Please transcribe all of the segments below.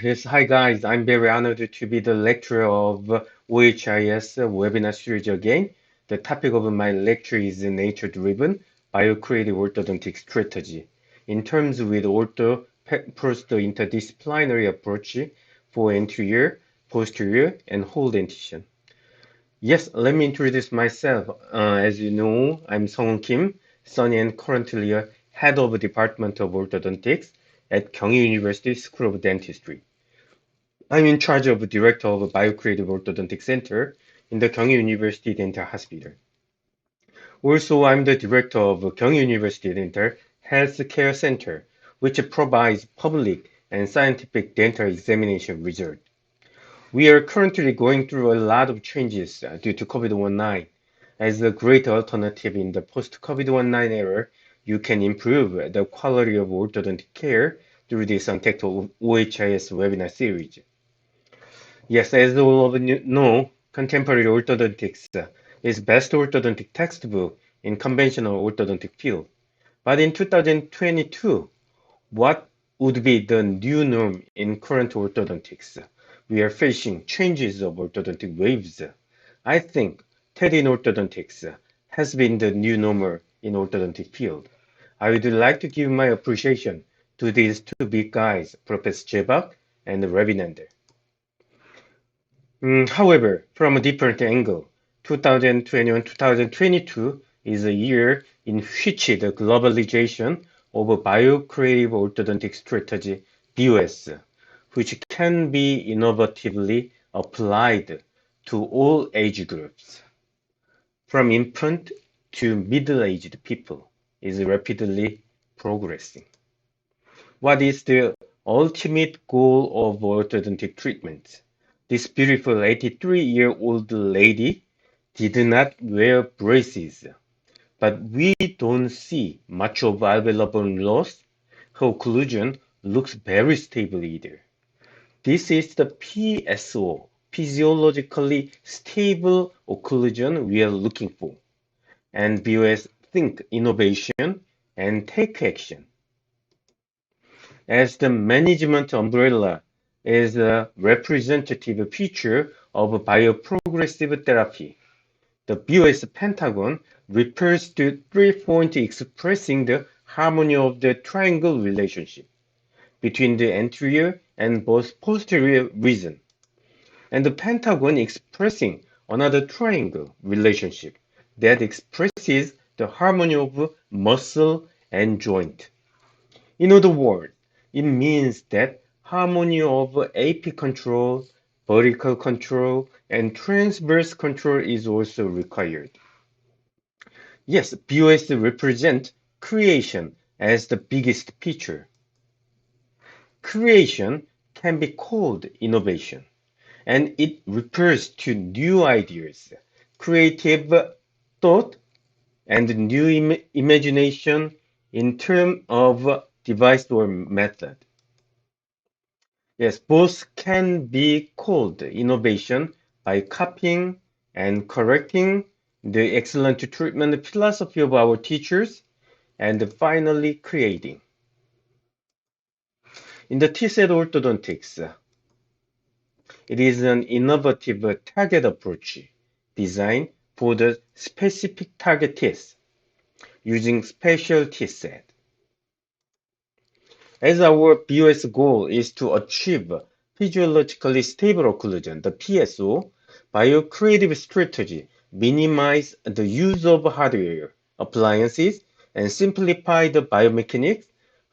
Yes, hi guys. I'm very honored to be the lecturer of OHIS webinar series again. The topic of my lecture is nature-driven biocreative orthodontic strategy in terms with first the interdisciplinary approach for anterior, posterior, and whole dentition. Yes, let me introduce myself. As you know, I'm Sung Kim, son and currently a head of Department of Orthodontics at Kyung University School of Dentistry. I'm in charge of Director of Biocreative Orthodontic Center in the Kyung University Dental Hospital. Also, I'm the Director of Kyung University Dental Healthcare Center, which provides public and scientific dental examination results. We are currently going through a lot of changes due to COVID-19. As a great alternative in the post-COVID-19 era, you can improve the quality of orthodontic care through this untapped OHIS webinar series. Yes, as all of you know, contemporary orthodontics is best orthodontic textbook in conventional orthodontic field. But in 2022, what would be the new norm in current orthodontics? We are facing changes of orthodontic waves. I think TED in orthodontics has been the new normal in orthodontic field. I would like to give my appreciation to these two big guys, Professor Jebak and Ravinender. However, from a different angle, 2021-2022 is a year in which the globalization of a biocreative orthodontic strategy, BOS, which can be innovatively applied to all age groups, from infant to middle-aged people, is rapidly progressing. What is the ultimate goal of orthodontic treatment? This beautiful 83-year-old lady did not wear braces, but we don't see much of alveolar bone loss. Her occlusion looks very stable either. This is the PSO, physiologically stable occlusion we are looking for. And BOS think innovation and take action. As the management umbrella is a representative feature of bioprogressive therapy. The BOS pentagon refers to 3 points expressing the harmony of the triangle relationship between the anterior and both posterior region, and the pentagon expressing another triangle relationship that expresses the harmony of muscle and joint. In other words, it means that harmony of AP control, vertical control, and transverse control is also required. Yes, BOS represents creation as the biggest feature. Creation can be called innovation, and it refers to new ideas, creative thought, and new imagination in terms of device or method. Yes, both can be called innovation by copying and correcting the excellent treatment philosophy of our teachers, and finally creating. In the T-set orthodontics, it is an innovative target approach designed for the specific target teeth using special T-set. As our BOS goal is to achieve physiologically stable occlusion, the PSO, biocreative strategy minimize the use of hardware, appliances, and simplify the biomechanics,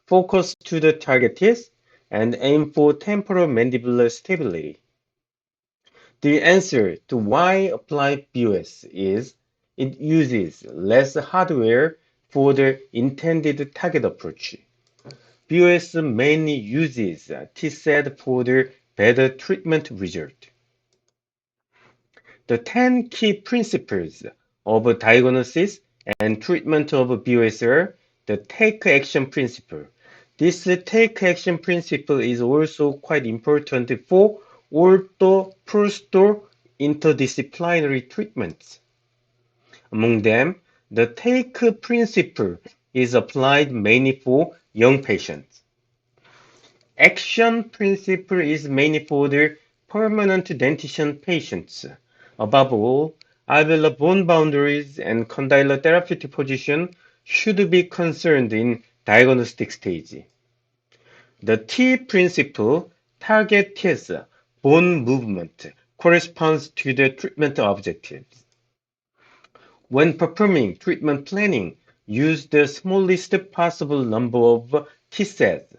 focus to the target teeth, and aim for temporal mandibular stability. The answer to why apply BOS is it uses less hardware for the intended target approach. BOS mainly uses T-set for the better treatment result. The 10 key principles of diagnosis and treatment of BOS are the take action principle. This take action principle is also quite important for ortho-prosto interdisciplinary treatments. Among them, the take principle is applied mainly for young patients. action principle is mainly for the permanent dentition patients. Above all, alveolar bone boundaries and condylar therapeutic position should be concerned in diagnostic stage. The T principle, target tests, bone movement, corresponds to the treatment objectives. When performing treatment planning, use the smallest possible number of T sets.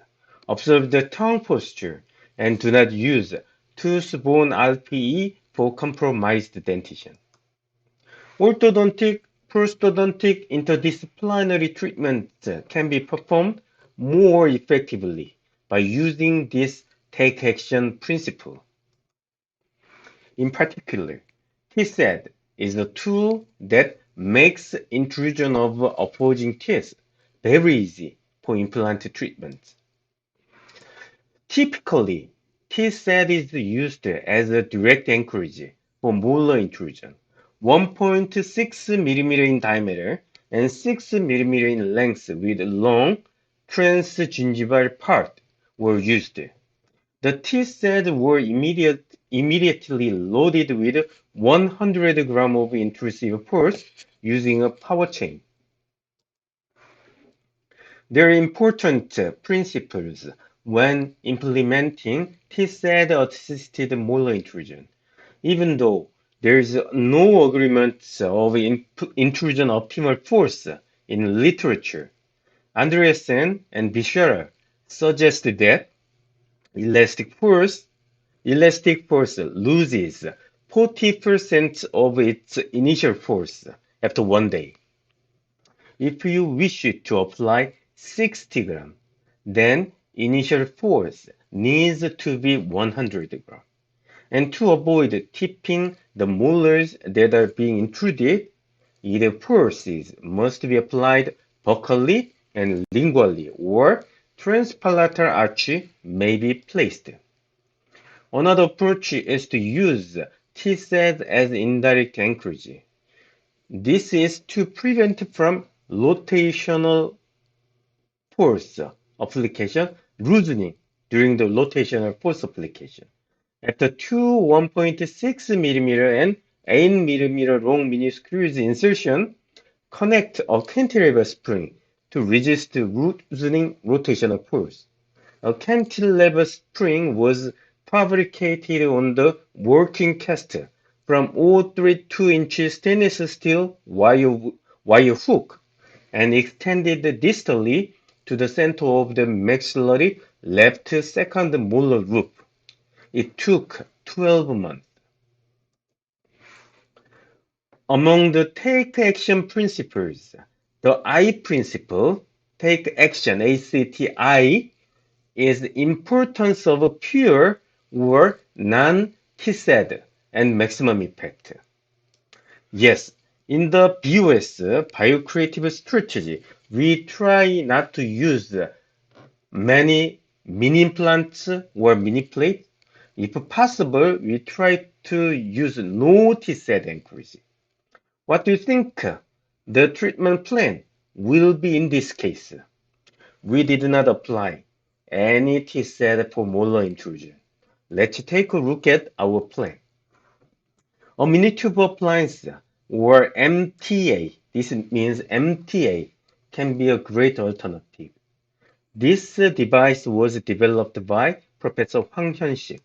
Observe the tongue posture and do not use tooth bone RPE for compromised dentition. Orthodontic, prosthodontic interdisciplinary treatments can be performed more effectively by using this take action principle. In particular, he said is a tool that makes intrusion of opposing teeth very easy for implant treatment. Typically, T-set is used as a direct anchorage for molar intrusion. 1.6 mm in diameter and 6 mm in length with long transgingival part were used. The T-set were immediately loaded with 100 grams of intrusive force using a power chain. There are important principles when implementing T-set assisted molar intrusion. Even though there is no agreement of intrusion optimal force in literature, Andreasen and Bishara suggest that elastic force loses 40% of its initial force after 1 day. If you wish to apply 60 grams, then initial force needs to be 100 grams. And to avoid tipping the molars that are being intruded, either forces must be applied buccally and lingually, or transpalatal arch may be placed. Another approach is to use T-set as indirect anchorage. This is to prevent from rotational force application loosening during the rotational force application. After two 1.6 mm and 8 mm long mini screws insertion, connect a cantilever spring to resist loosening rotational force. A cantilever spring was fabricated on the working cast from 0.32-inch stainless steel wire hook and extended distally to the center of the maxillary left second molar loop. It took 12 months. Among the take action principles, the I principle, take action, ACTI, is the importance of a pure or non-TSED and maximum effect. Yes, in the BOS, Biocreative Strategy, we try not to use many mini implants or mini plates. If possible, we try to use no TSED anchorage. What do you think the treatment plan will be in this case? We did not apply any TSED for molar intrusion. Let's take a look at our plan. A mini tube appliance or MTA, this means MTA, can be a great alternative. This device was developed by Professor Hwang Hyun-sik.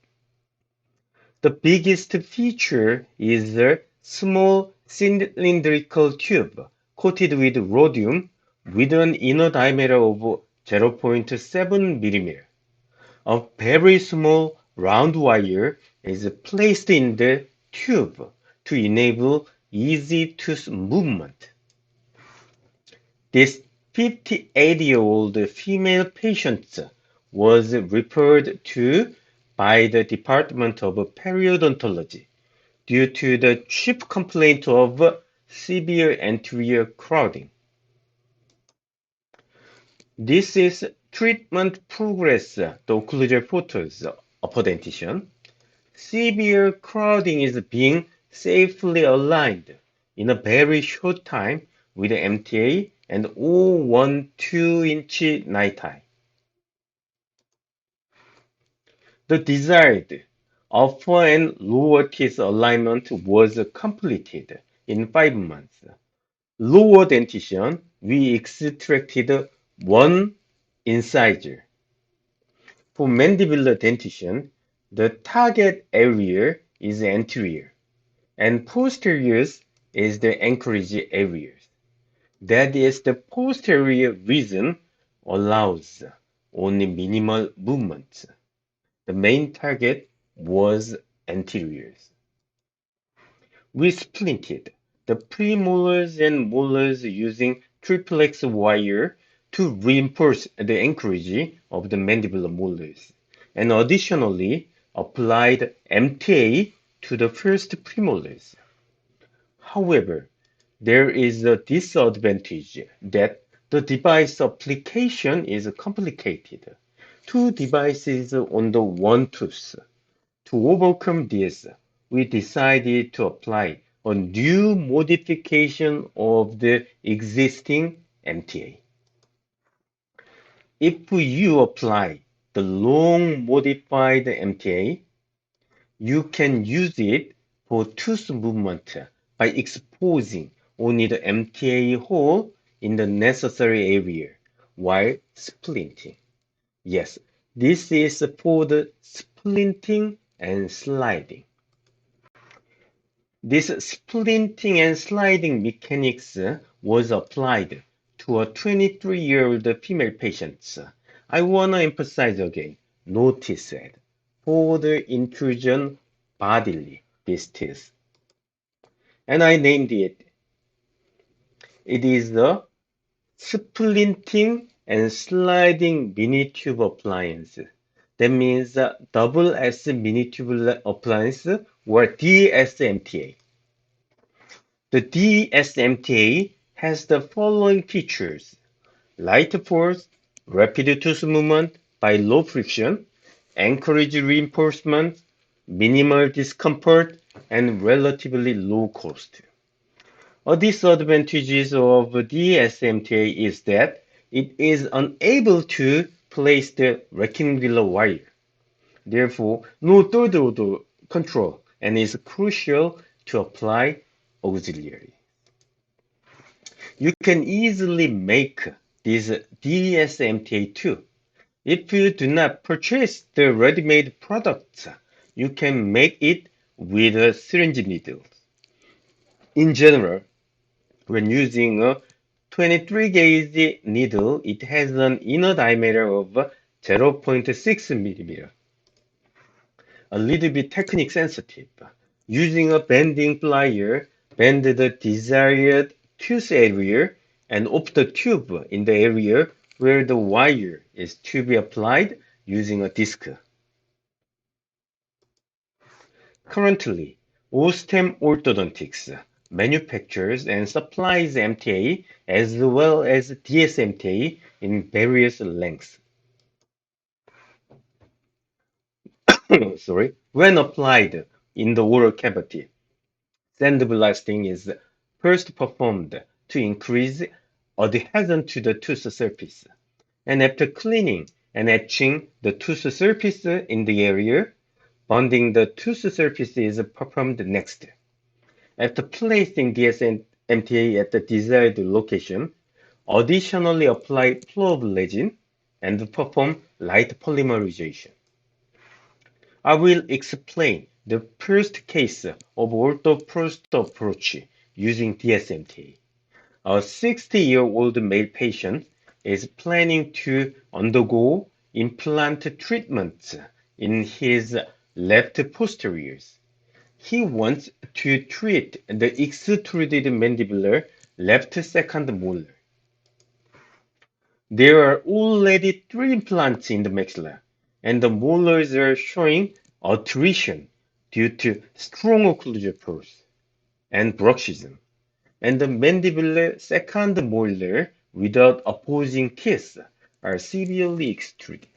The biggest feature is a small cylindrical tube coated with rhodium with an inner diameter of 0.7 mm. A very small round wire is placed in the tube to enable easy tooth movement. This 58-year-old female patient was referred to by the Department of Periodontology due to the chief complaint of severe anterior crowding. This is treatment progress, the occlusal photos upper dentition. Severe crowding is being safely aligned in a very short time with MTA and 0.12-inch night eye. The desired upper and lower teeth alignment was completed in 5 months. Lower dentition, we extracted one incisor. For mandibular dentition, the target area is anterior, and posterior is the anchorage area. That is, the posterior region allows only minimal movement. The main target was anteriors. We splinted the premolars and molars using triplex wire to reinforce the anchorage of the mandibular molars, and additionally applied MTA to the first premolars. However, there is a disadvantage that the device application is complicated. Two devices on the one tooth. To overcome this, we decided to apply a new modification of the existing MTA. If you apply the long modified MTA, you can use it for tooth movement by exposing only the MTA hole in the necessary area while splinting. Yes, this is for the splinting and sliding. This splinting and sliding mechanics was applied to a 23-year-old female patient. I want to emphasize again, notice that further intrusion bodily distance. And I named it. It is the splinting and sliding mini tube appliance. That means double S mini tube appliance or DSMTA. The DSMTA has the following features: light force, rapid tooth movement by low friction, anchorage reinforcement, minimal discomfort, and relatively low cost. A disadvantage of DSMTA is that it is unable to place the rectangular wire. Therefore, no third order control and is crucial to apply auxiliary. You can easily make this DSMTA too. If you do not purchase the ready-made products, you can make it with a syringe needle. In general, when using a 23 gauge needle, it has an inner diameter of 0.6 millimeter. A little bit technique sensitive. Using a bending plier, bend the desired tooth area and off the tube in the area where the wire is to be applied using a disc. Currently, Ostem Orthodontics manufactures and supplies MTA as well as DSMTA in various lengths. Sorry, when applied in the oral cavity, sandblasting is first performed to increase adhesion to the tooth surface, and after cleaning and etching the tooth surface in the area, bonding the tooth surface is performed next. After placing DSMTA at the desired location, additionally apply probe resin and perform light polymerization. I will explain the first case of ortho-post approach using DSMTA. A 60-year-old male patient is planning to undergo implant treatment in his left posteriors. He wants to treat the extruded mandibular left second molar. There are already 3 implants in the maxilla, and the molars are showing attrition due to strong occlusal force and bruxism, and the mandibular second molar without opposing teeth are severely extruded.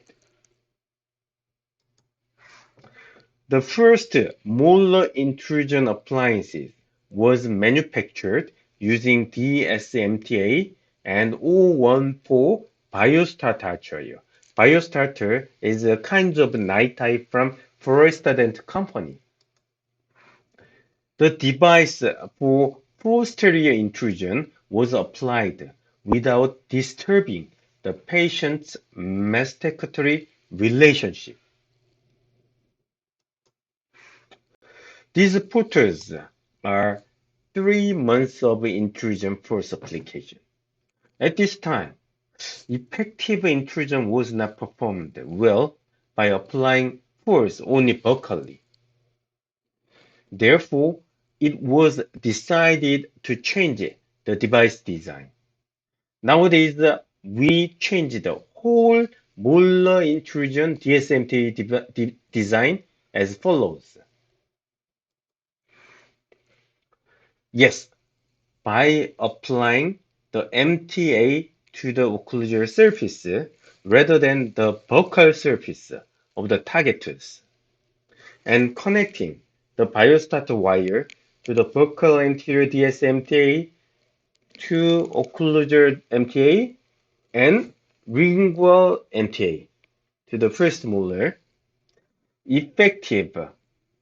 The first molar intrusion appliances was manufactured using DSMTA and 014 biostart archer. BioStarter is a kind of knife type from Forestadent company. The device for posterior intrusion was applied without disturbing the patient's masticatory relationship. These photos are 3 months of intrusion force application. At this time, effective intrusion was not performed well by applying force only locally. Therefore, it was decided to change the device design. Nowadays, we change the whole molar intrusion DSMT design as follows. Yes, by applying the MTA to the occlusal surface rather than the buccal surface of the target tooth, and connecting the biostarter wire to the buccal anterior DSMTA to occlusal MTA and lingual MTA to the first molar, effective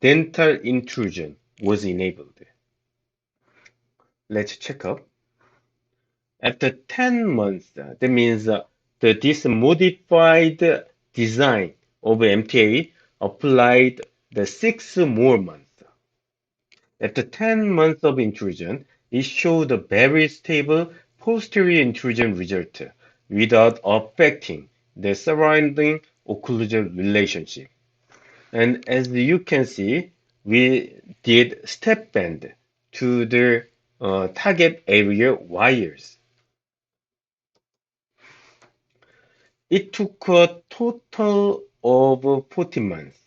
dental intrusion was enabled. Let's check up. After 10 months, that means this modified design of MTA applied the 6 more months. After 10 months of intrusion, it showed a very stable posterior intrusion result without affecting the surrounding occlusal relationship. And as you can see, we did step bend to the target area wires. It took a of 40 months.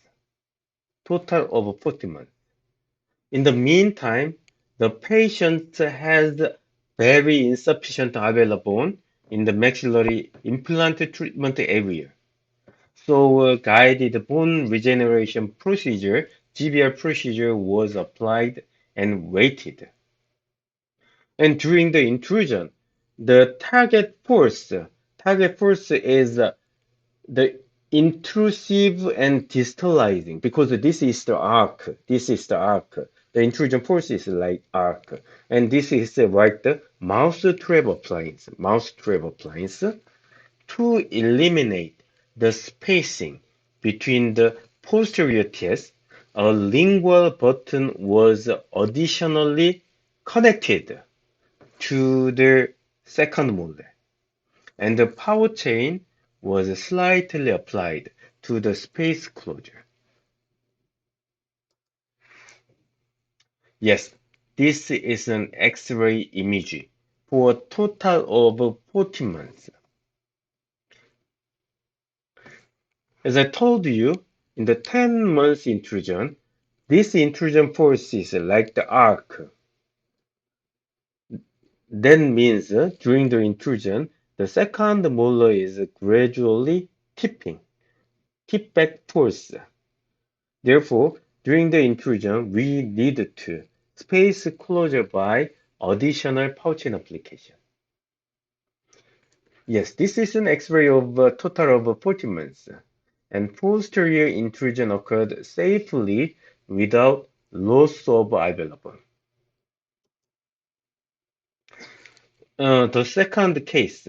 Total of 40 months. In the meantime, the patient has very insufficient alveolar bone in the maxillary implant treatment area. So a guided bone regeneration procedure, GBR procedure, was applied and waited. And during the intrusion, the target force is the intrusive and distalizing, because this is the arc. This is the arc. The intrusion force is like arc. And this is like the mouse trap appliance. Mouse trap appliance to eliminate the spacing between the posterior teeth. A lingual button was additionally connected to the second molar, and the power chain was slightly applied to the space closure. Yes, this is an X-ray image for a total of 40 months. As I told you, in the 10 months intrusion, this intrusion force is like the arc. That means during the intrusion, the second molar is gradually tip back force. Therefore, during the intrusion, we need to space closure by additional pouching application. Yes, this is an X-ray of a total of 40 months, and posterior intrusion occurred safely without loss of alveolar bone. The second case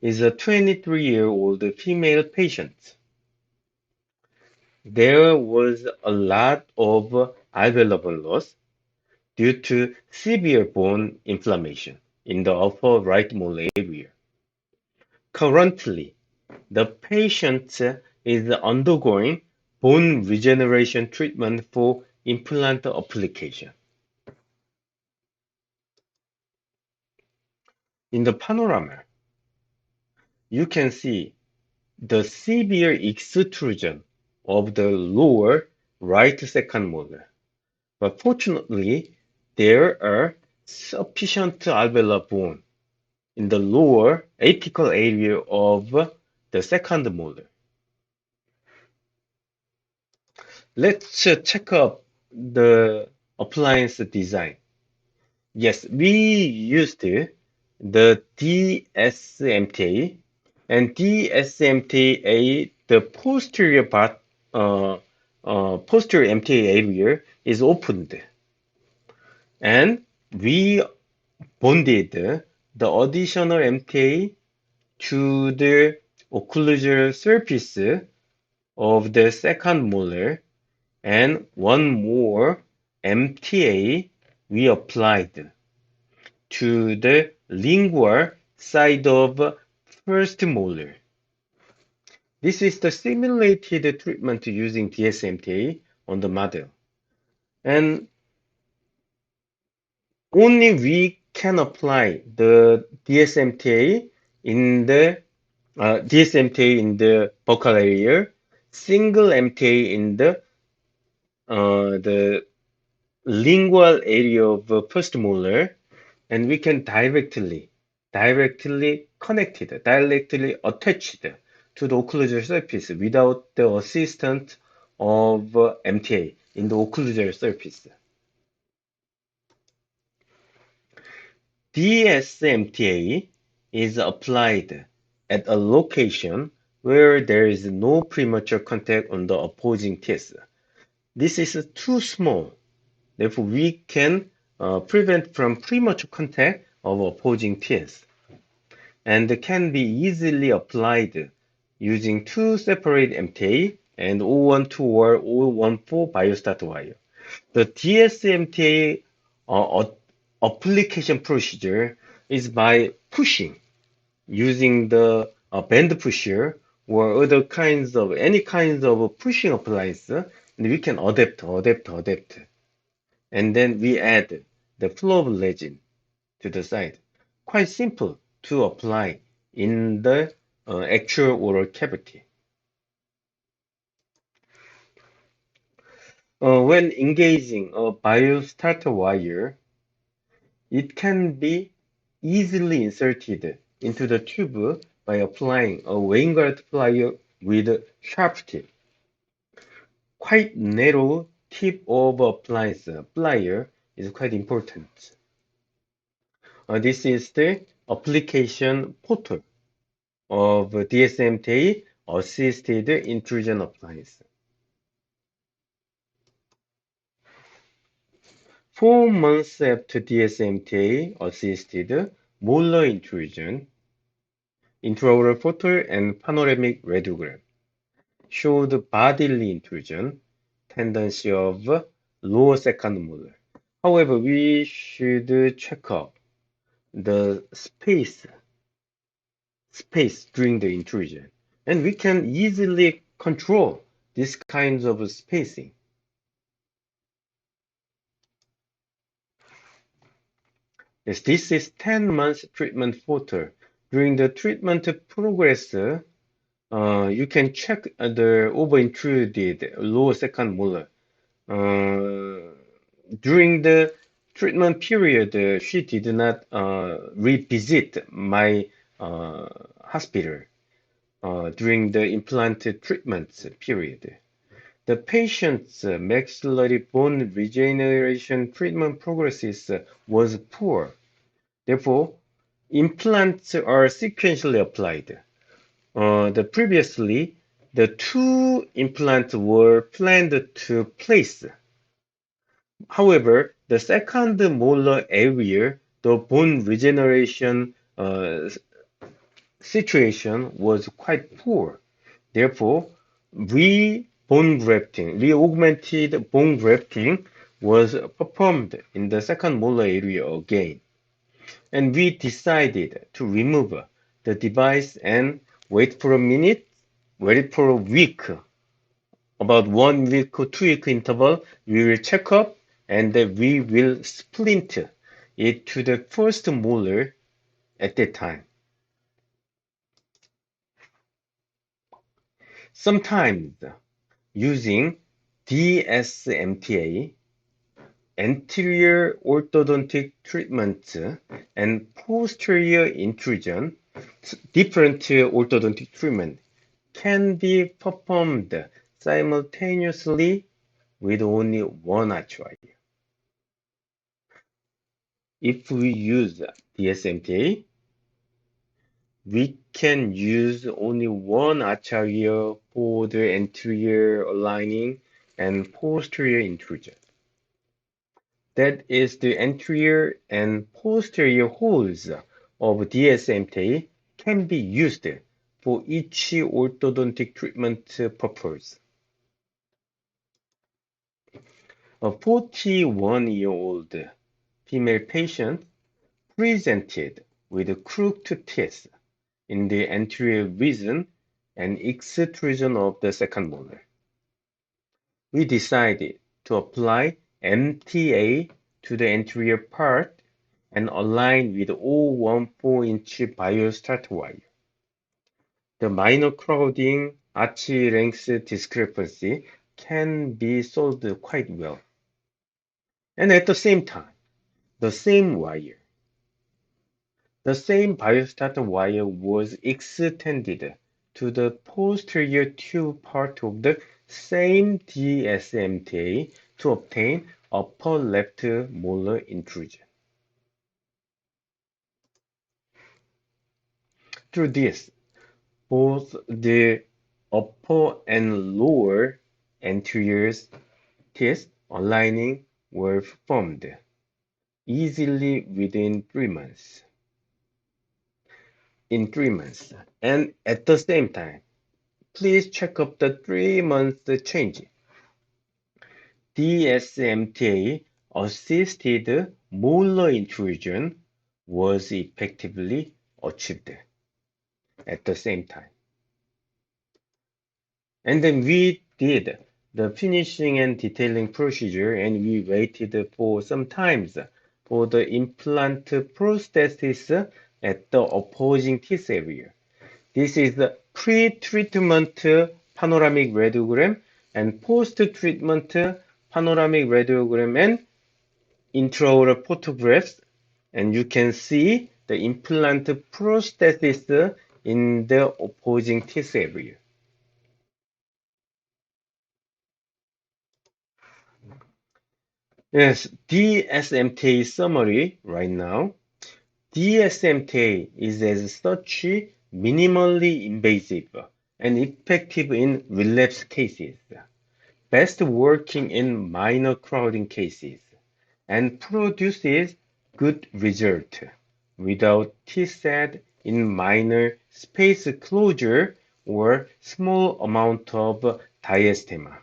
is a 23-year-old female patient. There was a lot of alveolar bone loss due to severe bone inflammation in the upper right molar area. Currently, the patient is undergoing bone regeneration treatment for implant application. In the panorama, you can see the severe extrusion of the lower right second molar. But fortunately, there are sufficient alveolar bone in the lower apical area of the second molar. Let's check up the appliance design. Yes, we used the DSMTA And DSMTA, the posterior MTA area is opened, and we bonded the additional MTA to the occlusal surface of the second molar, and one more MTA we applied to the lingual side of first molar. This is the simulated treatment using DSMTA on the model. And only we can apply the DSMTA in the buccal area, single MTA in the lingual area of first molar, and we can directly connected, directly attached to the occlusal surface without the assistance of MTA in the occlusal surface. DSMTA is applied at a location where there is no premature contact on the opposing teeth. This is too small. Therefore, we can prevent from premature contact of opposing teeth, and can be easily applied using two separate MTA and 012 or 014 biostart wire. The DSMTA application procedure is by pushing using the band pusher or any kinds of pushing appliance, and we can adapt, and then we add the flow of resin to the side. Quite simple to apply in the actual oral cavity. When engaging a biostarter wire, it can be easily inserted into the tube by applying a Weingart plier with sharp tip. Quite narrow tip of appliance plier is quite important. This is the application photo of DSMTA assisted intrusion appliance. 4 months after DSMTA assisted molar intrusion, intraoral photo and panoramic radiograph showed bodily intrusion, tendency of lower second molar. However, we should check up the space during the intrusion, and we can easily control this kinds of spacing. Yes, this is 10 months treatment photo. During the treatment progress, you can check the over-intruded lower second molar. During the treatment period, she did not revisit my hospital during the implant treatment period. The patient's maxillary bone regeneration treatment progress was poor. Therefore, implants are sequentially applied. Previously, the two implants were planned to place. However, the second molar area, the bone regeneration situation was quite poor. Therefore, re-augmented bone grafting was performed in the second molar area again. And we decided to remove the device and wait for a week, about 1 week or 2 week interval. We will check up, and then we will splint it to the first molar at that time. Sometimes using DSMTA, anterior orthodontic treatment, and posterior intrusion, different orthodontic treatment can be performed simultaneously with only one arch wire. If we use DSMTA, we can use only one anterior for the anterior aligning and posterior intrusion. That is, the anterior and posterior holes of DSMT can be used for each orthodontic treatment purpose. A 41-year-old female patient presented with crooked teeth in the anterior region and extrusion of the second molar. We decided to apply MTA to the anterior part and align with 0.14-inch biostart wire. The minor crowding arch length discrepancy can be solved quite well. And at the same time, the same wire, the same biostart wire was extended to the posterior tube part of the same DSMTA to obtain upper left molar intrusion. Through this, both the upper and lower anterior teeth aligning were formed easily within 3 months. In 3 months. And at the same time, please check up the 3-month change. DSMTA assisted molar intrusion was effectively achieved at the same time. And then we did the finishing and detailing procedure, and we waited for some times for the implant prosthesis at the opposing teeth area. This is the pre-treatment panoramic radiogram and post-treatment panoramic radiogram and intraoral photographs, and you can see the implant prosthesis in the opposing teeth area. Yes, DSMTA summary right now. DSMTA is as such minimally invasive and effective in relapse cases, best working in minor crowding cases, and produces good result without TSAT in minor space closure or small amount of diastema.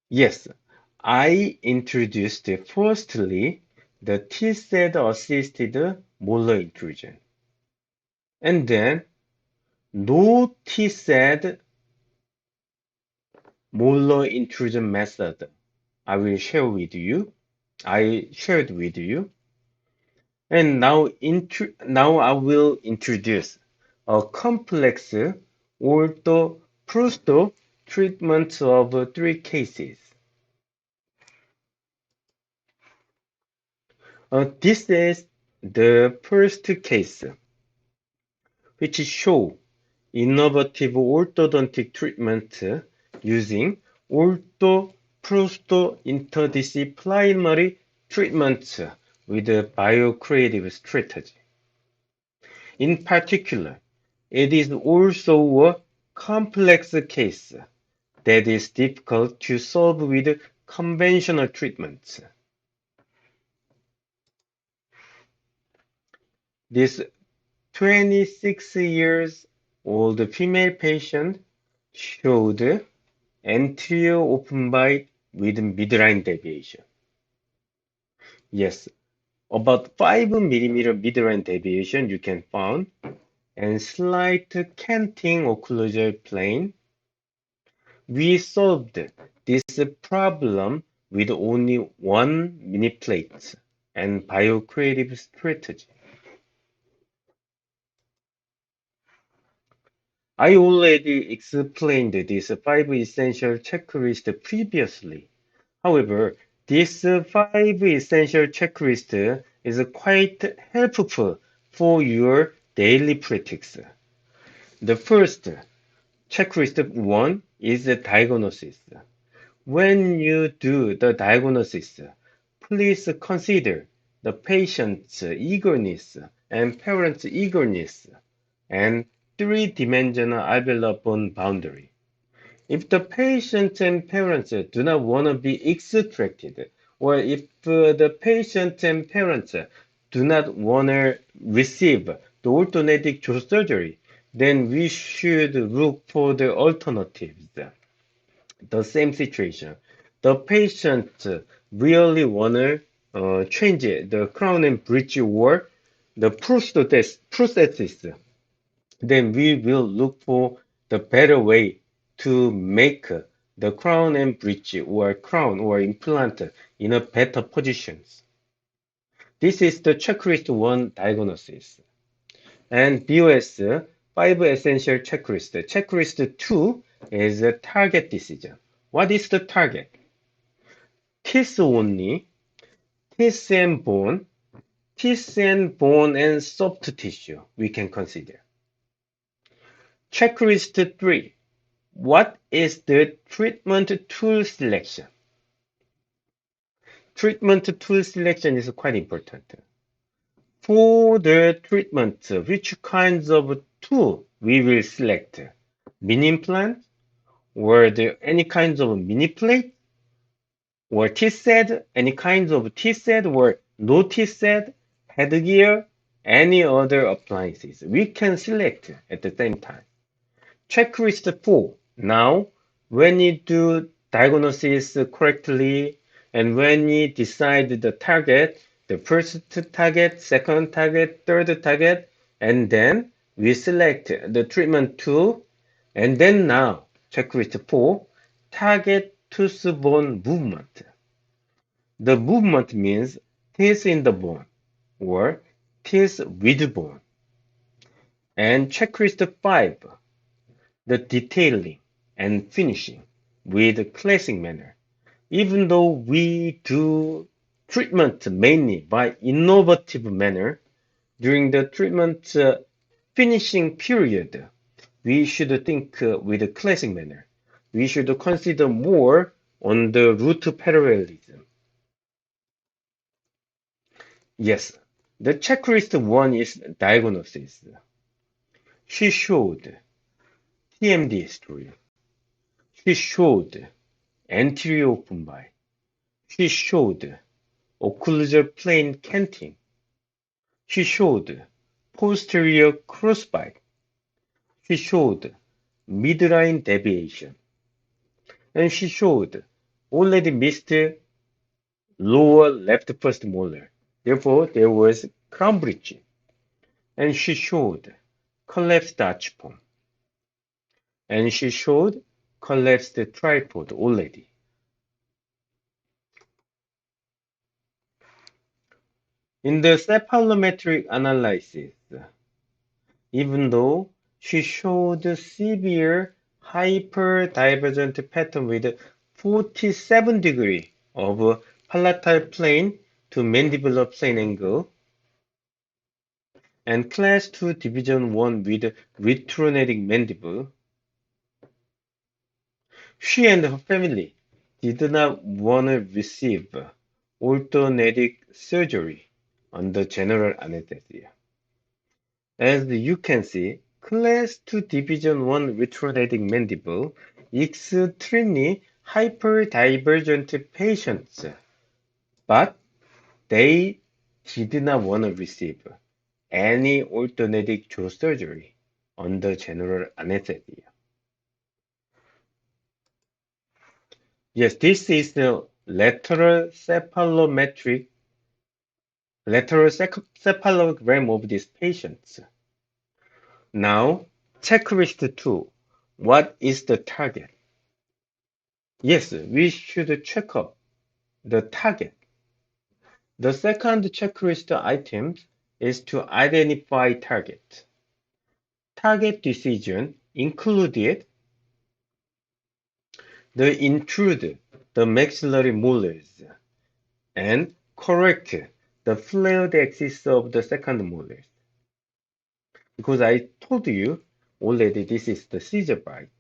Yes, I introduced firstly the T-cell assisted molar intrusion, and then no T-cell molar intrusion method I will share with you. I shared with you, and now I will introduce a complex ortho-prosto treatment of 3 cases. This is the first case, which show innovative orthodontic treatment using ortho-prosto interdisciplinary treatment with a biocreative strategy. In particular, it is also a complex case that is difficult to solve with conventional treatments. This 26 years old female patient showed anterior open bite with midline deviation. Yes, about 5 mm midline deviation you can find, and slight canting occlusal plane. We solved this problem with only one mini plate and biocreative strategy. I already explained this 5 essential checklist previously. However, this 5 essential checklist is quite helpful for your daily practice. The first checklist 1 is the diagnosis. When you do the diagnosis, please consider the patient's eagerness and parents' eagerness, and three-dimensional alveolar bone boundary. If the patient and parents do not want to be extracted, or if the patient and parents do not want to receive the orthodontic jaw surgery, then we should look for the alternatives. The same situation. The patient really want to change the crown and bridge or the prosthesis, then we will look for the better way to make the crown and bridge or crown or implant in a better positions. This is the checklist 1 diagnosis. And BOS 5 essential checklist. Checklist 2 is a target decision. What is the target? Teeth only, teeth and bone, and soft tissue we can consider. Checklist 3. What is the treatment tool selection? Treatment tool selection is quite important. For the treatment, which kinds of tool we will select? Mini implant, or any kinds of mini plate, or teeth set, any kinds of teeth set, or no teeth set, headgear, any other appliances. We can select at the same time. Checklist 4. Now, when you do diagnosis correctly and when you decide the target, the first target, second target, third target, and then we select the treatment tool, and then now, checklist 4, target tooth bone movement. The movement means teeth in the bone or teeth with bone. And checklist 5, the detailing and finishing with classic manner. Even though we do treatment mainly by innovative manner, during the treatment finishing period, we should think with a classic manner. We should consider more on the root parallelism. Yes, the checklist 1 is diagnosis. She showed TMD history. She showed anterior open bite. She showed occlusal plane canting. She showed posterior crossbite. She showed midline deviation. And she showed already missed lower left first molar. Therefore, there was crown bridge. And she showed collapsed archbone. And she showed collapsed tripod already. In the cephalometric analysis, even though she showed severe hyperdivergent pattern with 47 degree of palatal plane to mandibular plane angle and class 2 division 1 with retronating mandible, she and her family did not want to receive orthodontic surgery under general anesthesia. As you can see, class 2 division 1 retronating mandible extremely hyperdivergent patients, but they did not want to receive any orthodontic jaw surgery under general anesthesia. Yes, this is the lateral cephalogram of these patients. Now, checklist 2. What is the target? Yes, we should check up the target. The second checklist item is to identify target. Target decision included the intrude the maxillary molars and correct the flared axis of the second molars. Because I told you already this is the scissor bite.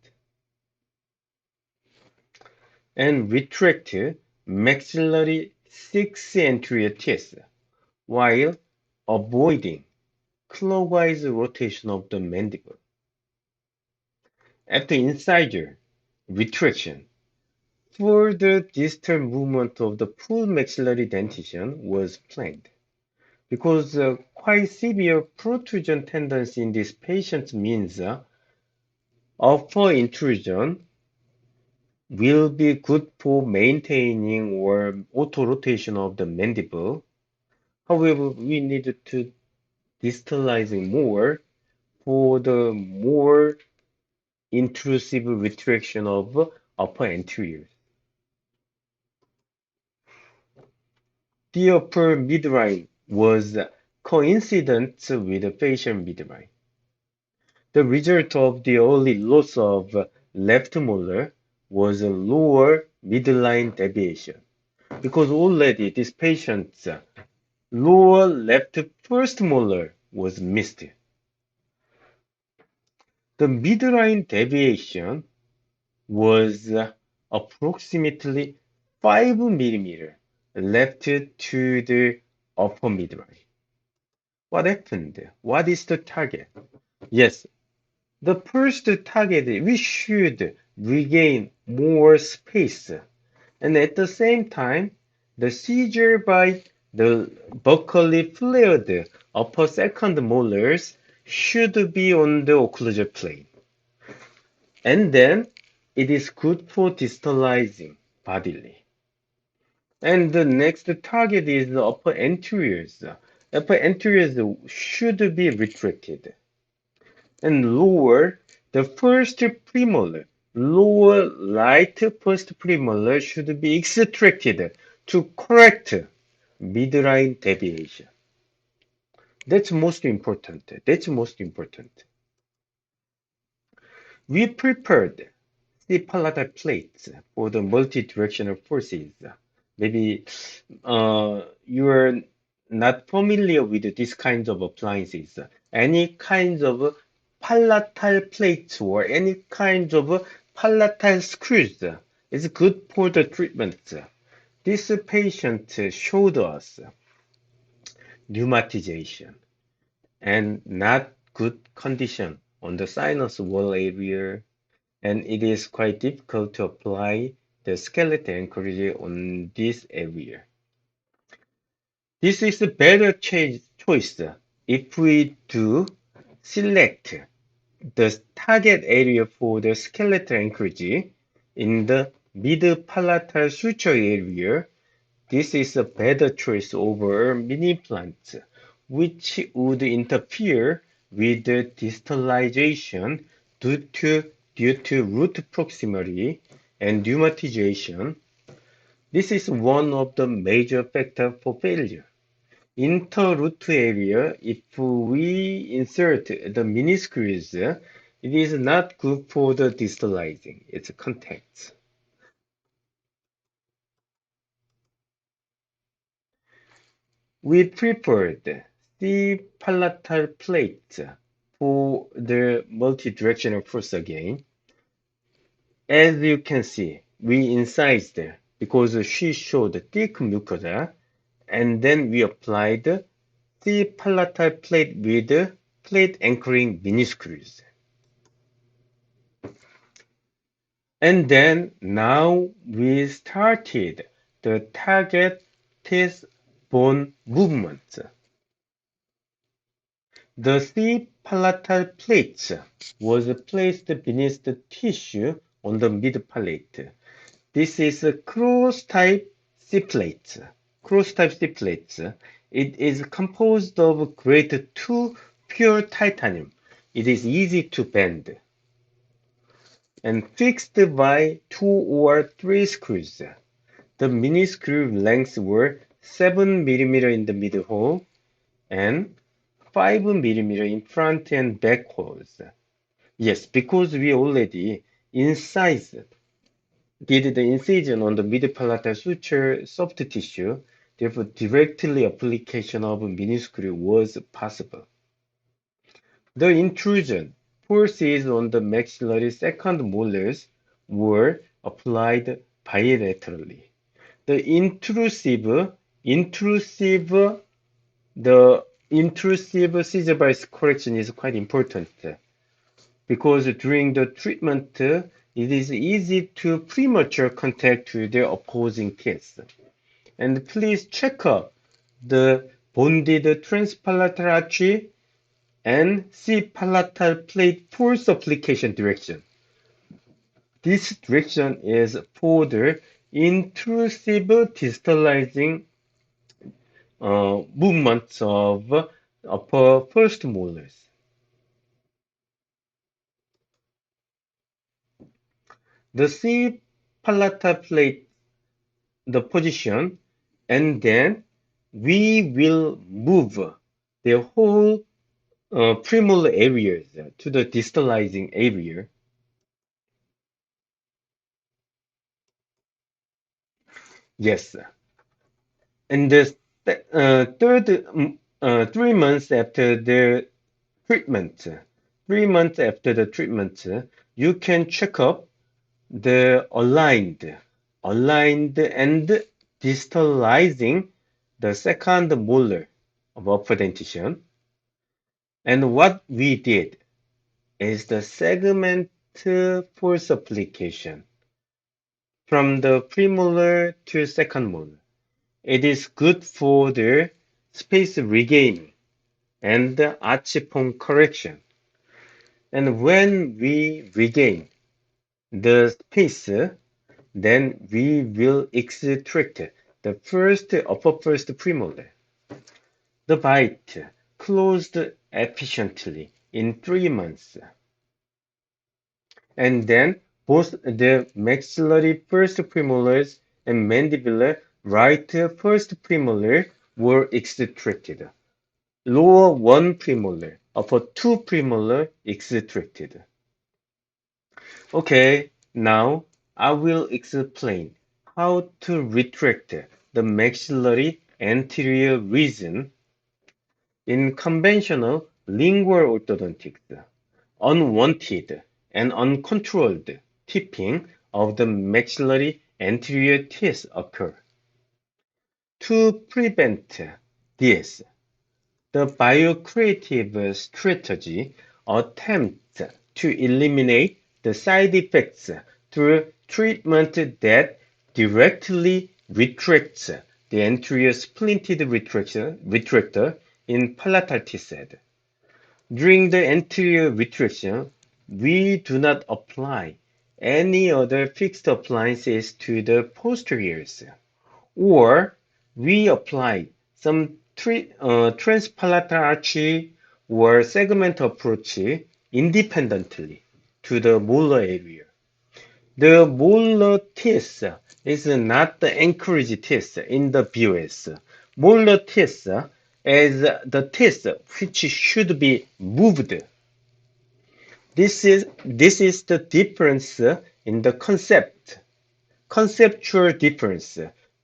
And retract maxillary 6 anterior teeth while avoiding clockwise rotation of the mandible. After incisor retraction, further distal movement of the full maxillary dentition was planned. Because quite severe protrusion tendency in this patient means upper intrusion will be good for maintaining or auto-rotation of the mandible. However, we need to distalizing more for the more intrusive retraction of upper anterior. The upper midline was coincident with the facial midline. The result of the early loss of left molar was a lower midline deviation because already this patient's lower left first molar was missed. The midline deviation was approximately 5 millimeter left to the upper midline. What happened? What is the target? Yes, the first target, we should regain more space. And at the same time, the seizure by the buccally flared upper second molars should be on the occlusal plane. And then it is good for distalizing bodily. And the next target is the upper anteriors. Upper anteriors should be retracted. And lower, the first premolar, lower right first premolar should be extracted to correct midline deviation. That's most important. That's most important. We prepared the palatal plates for the multi-directional forces. Maybe you're not familiar with these kinds of appliances. Any kinds of palatal plates or any kinds of palatal screws is good for the treatment. This patient showed us pneumatization and not good condition on the sinus wall area, and it is quite difficult to apply the skeleton anchorage on this area. This is a better choice if we do select the target area for the skeletal anchorage in the mid-palatal suture area. This is a better choice over mini implants, which would interfere with the distalization due to root proximity and pneumatization. This is one of the major factors for failure. Interroot area, if we insert the meniscus, it is not good for the distalizing its contacts. We prepared the palatal plate for the multi-directional force again. As you can see, we incised because she showed thick mucosa, and then we applied the palatal plate with plate anchoring meniscus. And then now we started the target test bone movement. The three palatal plates was placed beneath the tissue on the mid palate. This is a cross-type C-plate. Cross-type C-plates. It is composed of grade 2 pure titanium. It is easy to bend and fixed by 2 or 3 screws. The mini screw lengths were 7 millimeter in the middle hole and 5 millimeter in front and back holes. Yes, because we already incised, did the incision on the mid-palatal suture soft tissue, therefore directly application of mini screw was possible. The intrusion forces on the maxillary second molars were applied bilaterally. The intrusive, the intrusive scissor bias correction is quite important because during the treatment, it is easy to premature contact with the opposing teeth. And please check up the bonded transpalatal arch and C palatal plate force application direction. This direction is for the intrusive distalizing movements of upper first molars. The C palatal plate, the position, and then we will move the whole premolar areas to the distalizing area. Yes, and the third 3 months after the treatment, 3 months after the treatment, you can check up the aligned and distalizing the second molar of upper dentition. And what we did is the segment force application from the premolar to second molar. It is good for the space regain and the arch form correction. And when we regain the space, then we will extract the upper first premolar. The bite closed efficiently in 3 months. And then both the maxillary first premolars and mandibular right first premolar were extracted. Lower one premolar, upper two premolar extracted. Okay, now I will explain how to retract the maxillary anterior region in conventional lingual orthodontics. Unwanted and uncontrolled tipping of the maxillary anterior teeth occur. To prevent this, the biocreative strategy attempts to eliminate the side effects through treatment that directly retracts the anterior splinted retractor in palatal teeth. During the anterior retraction, we do not apply any other fixed appliances to the posteriors, or we apply some transpalatal arch or segment approach independently to the molar area. The molar teeth is not the anchorage teeth in the BOS. Molar teeth is the teeth which should be moved. This is the difference in the conceptual difference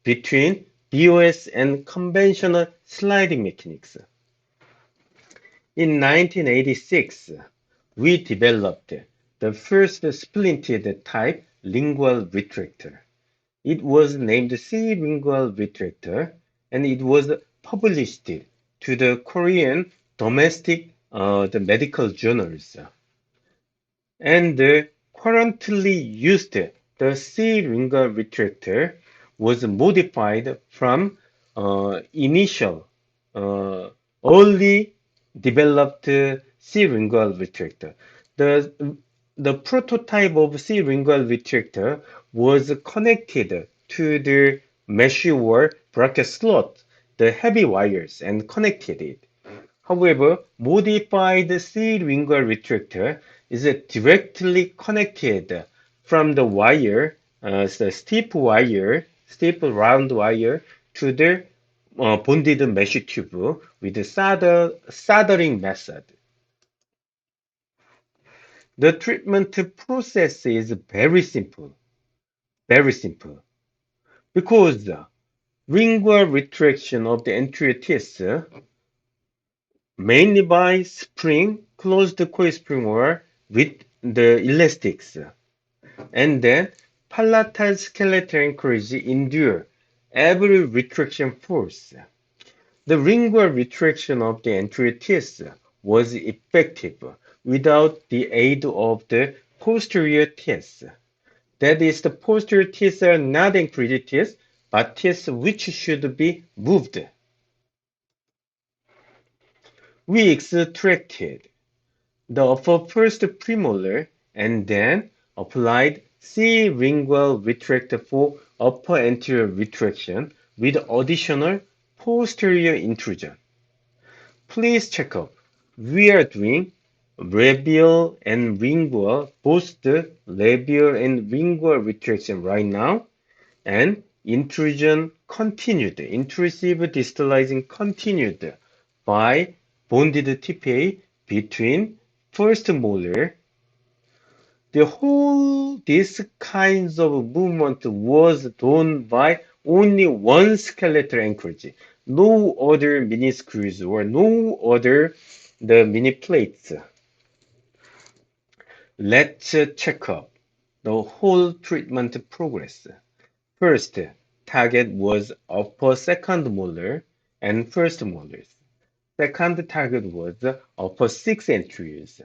between BOS and conventional sliding mechanics. In 1986, we developed the first splinted type lingual retractor. It was named C lingual retractor, and it was published to the Korean domestic the medical journals. And the currently used the C-lingual retractor was modified from initial early developed C-lingual retractor. The, the prototype of C-lingual retractor was connected to the mesh or bracket slot, the heavy wires, and connected it. However, modified C-lingual retractor is directly connected from the wire, the steep round wire, to the bonded mesh tube with the soldering method. The treatment process is very simple, because lingual retraction of the anterior teeth mainly by spring, closed coil spring or with the elastics, and then palatal skeletal anchorage endure every retraction force. The lingual retraction of the anterior teeth was effective without the aid of the posterior teeth. That is, the posterior teeth are not anterior teeth, but teeth which should be moved. We extracted the upper first premolar and then applied C-lingual retractor for upper anterior retraction with additional posterior intrusion. Please check up. We are doing labial and lingual, both the labial and lingual retraction right now, and intrusion continued, intrusive distalizing continued by bonded TPA between first molar. This kinds of movement was done by only one skeletal anchorage, no other mini screws or no other the mini plates. Let's check up the whole treatment progress. First, target was upper second molar and first molars. Second target was upper six anteriors.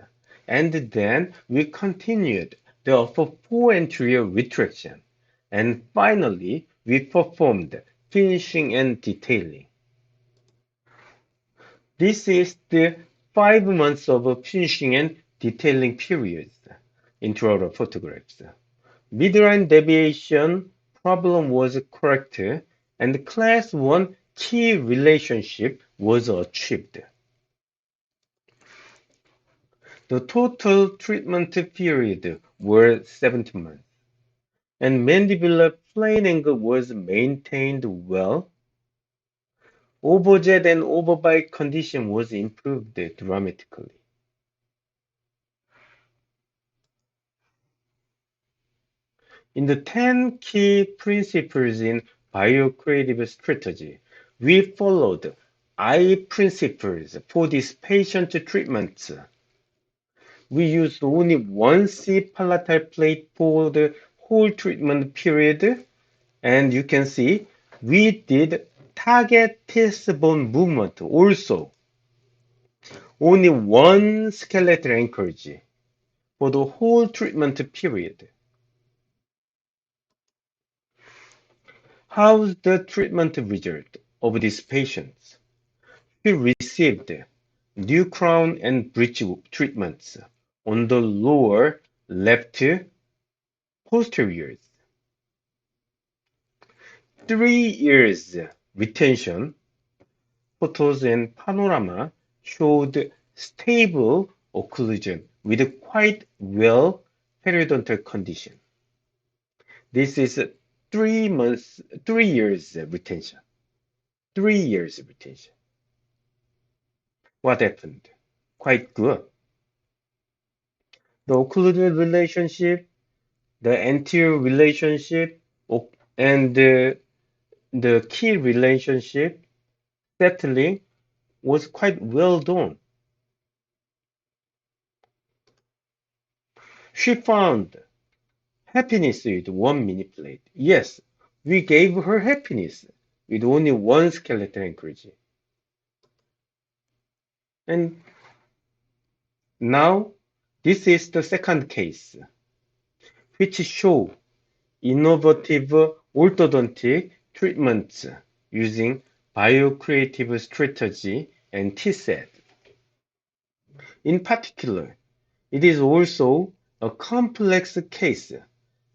And then we continued the upper four anterior retraction. And finally, we performed finishing and detailing. This is the 5 months of finishing and detailing periods intraoral photographs. Midline deviation problem was correct, and class 1 key relationship was achieved. The total treatment period were 17 months, and mandibular plane angle was maintained well. Overjet and overbite condition was improved dramatically. In the 10 key principles in biocreative strategy, we followed I principles for this patient treatment. We used only one C palatal plate for the whole treatment period, and you can see we did target teeth bone movement also. Only one skeletal anchorage for the whole treatment period. How's the treatment result of these patients? He received new crown and bridge treatments on the lower left posteriors. 3 years retention, photos and panorama showed stable occlusion with quite well periodontal condition. This is 3 years retention. 3 years retention. What happened? Quite good. The occluded relationship, the anterior relationship, and the key relationship settling was quite well done. She found happiness with one mini plate. Yes, we gave her happiness with only one skeletal anchorage. And now, this is the second case, which show innovative orthodontic treatments using biocreative strategy and T-set. In particular, it is also a complex case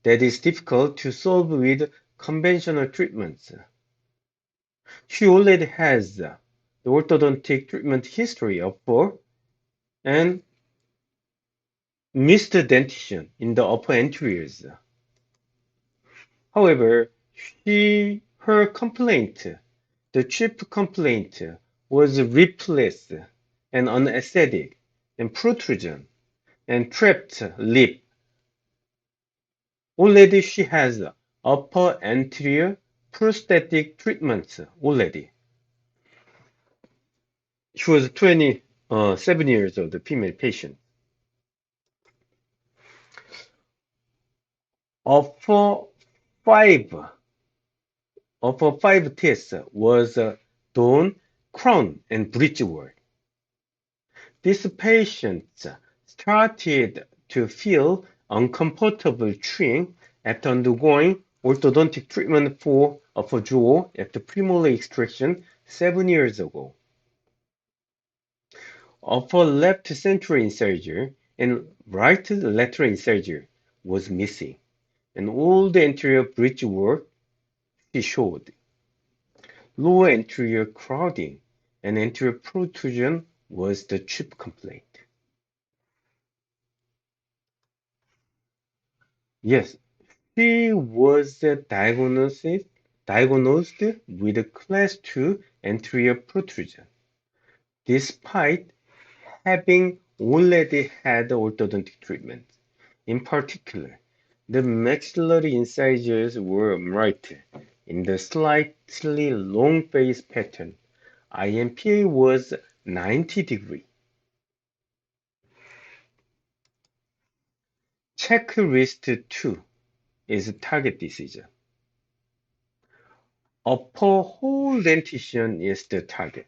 that is difficult to solve with conventional treatments. She already has the orthodontic treatment history of four and missed dentition in the upper anteriors. However, her complaint, the chief complaint, was replaced and unaesthetic and protrusion and trapped lip. Already she has upper anterior prosthetic treatments already. She was 27 years old, the female patient. Upper five upper five tests was done crown and bridge work. These patients started to feel uncomfortable chewing after undergoing orthodontic treatment for upper jaw after premolar extraction 7 years ago. Upper left central incisor and right lateral incisor was missing, and all the anterior bridge work she showed. Lower anterior crowding and anterior protrusion was the chief complaint. Yes, she was diagnosed with class 2 anterior protrusion, despite having already had orthodontic treatment. In particular, the maxillary incisors were marked in the slightly long face pattern. IMPA was 90 degree. Checklist 2 is target decision. Upper whole dentition is the target.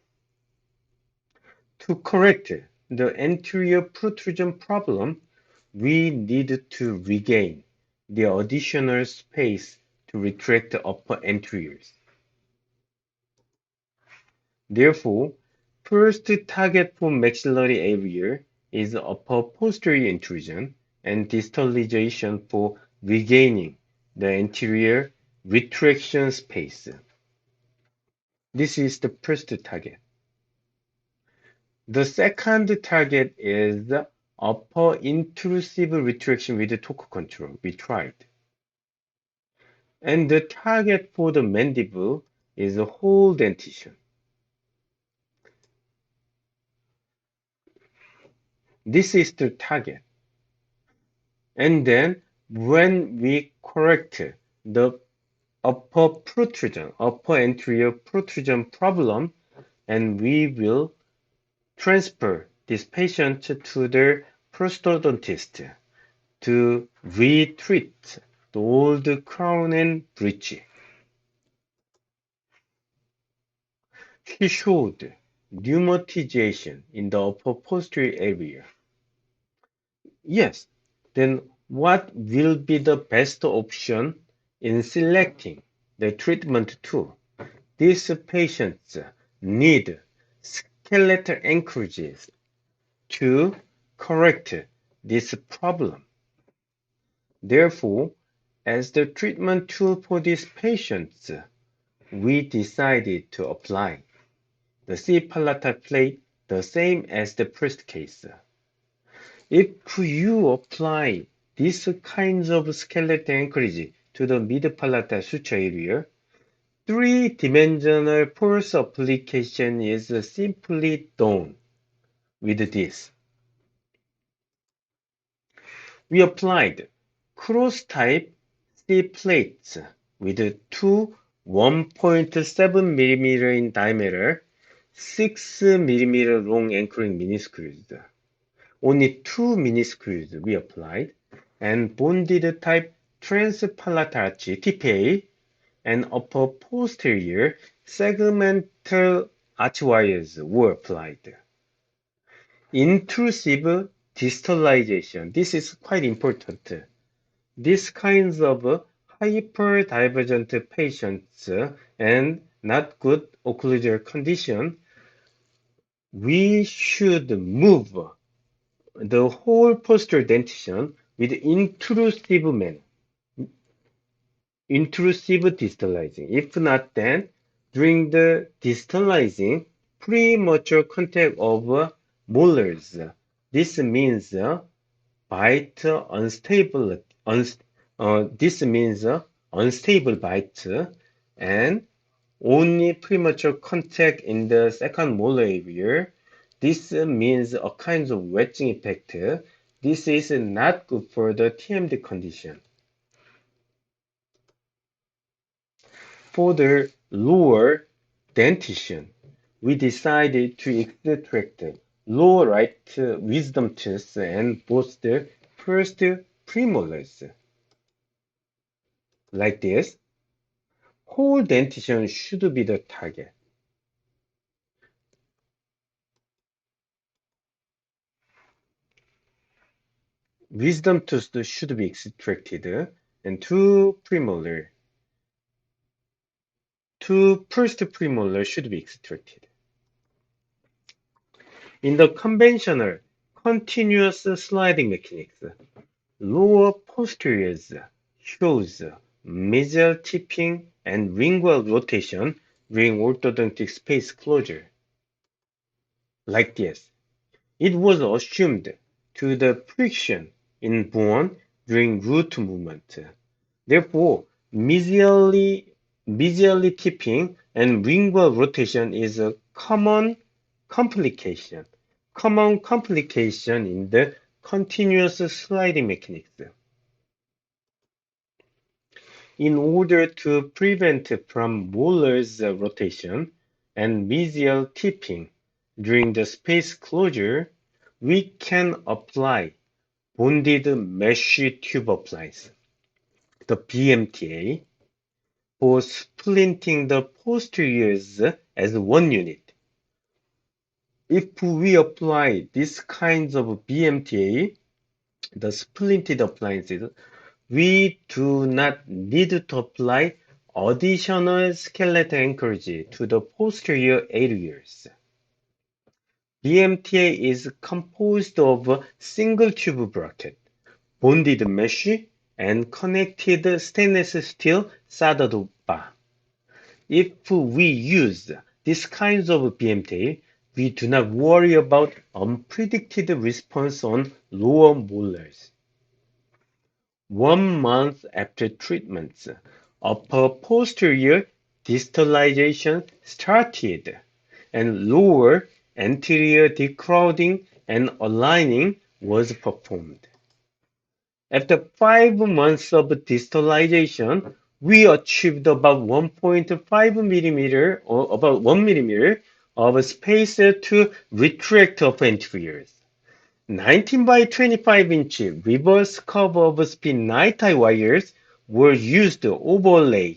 To correct the anterior protrusion problem, we need to regain the additional space to retract the upper anteriors. Therefore, first target for maxillary area is upper posterior intrusion and distalization for regaining the anterior retraction space. This is the first target. The second target is upper intrusive retraction with torque control. We tried. And the target for the mandible is a whole dentition. This is the target. And then when we correct the upper anterior protrusion problem, and we will transfer this patient to the prosthodontist to retreat the old crown and bridge. He showed pneumatization in the upper posterior area. Yes, then what will be the best option in selecting the treatment tool? These patients need skeletal anchorages to correct this problem. Therefore, as the treatment tool for these patients, we decided to apply the C-palatal plate the same as the first case. If you apply these kinds of skeletal anchorage to the mid-palatal suture area, three-dimensional force application is simply done with this. We applied cross-type C plates with two 1.7 mm in diameter, 6 mm long anchoring mini-screws. Only two mini-screws we applied, and bonded type transpalatal arch TPA and upper posterior segmental arch wires were applied. Intrusive distalization. This is quite important. These kinds of hyperdivergent patients and not good occlusal condition, we should move the whole posterior dentition with intrusive manner, intrusive distalizing. If not, then during the distalizing, premature contact of molars. This means bite unstable. This means unstable bite and only premature contact in the second molar area. This means a kind of wedging effect. This is not good for the TMD condition. For the lower dentition, we decided to extract lower right wisdom tooth and both the first premolars. Like this, whole dentition should be the target. wisdom tooth should be extracted, and two first premolar should be extracted. In the conventional continuous sliding mechanics, lower posteriors shows mesial tipping and lingual rotation during orthodontic space closure. Like this, it was assumed to the friction in bone during root movement. Therefore, mesially tipping and lingual rotation is a complication, common complication in the continuous sliding mechanics. In order to prevent from molars rotation and mesial tipping during the space closure, we can apply bonded mesh tube appliance, the BMTA, for splinting the posteriors as one unit. If we apply these kinds of BMTA, the splinted appliances, we do not need to apply additional skeletal anchorage to the posterior areas. BMTA is composed of a single tube bracket, bonded mesh, and connected stainless steel soldered bar. If we use these kinds of BMTA, we do not worry about unpredicted response on lower molars. 1 month after treatment, upper posterior distalization started, and lower anterior decrowding and aligning was performed. After 5 months of distalization, we achieved about 1.5 millimeter or about 1 millimeter of space to retract upper anteriors. 19 by 25 inch reverse curve of spin night tie wires were used overlay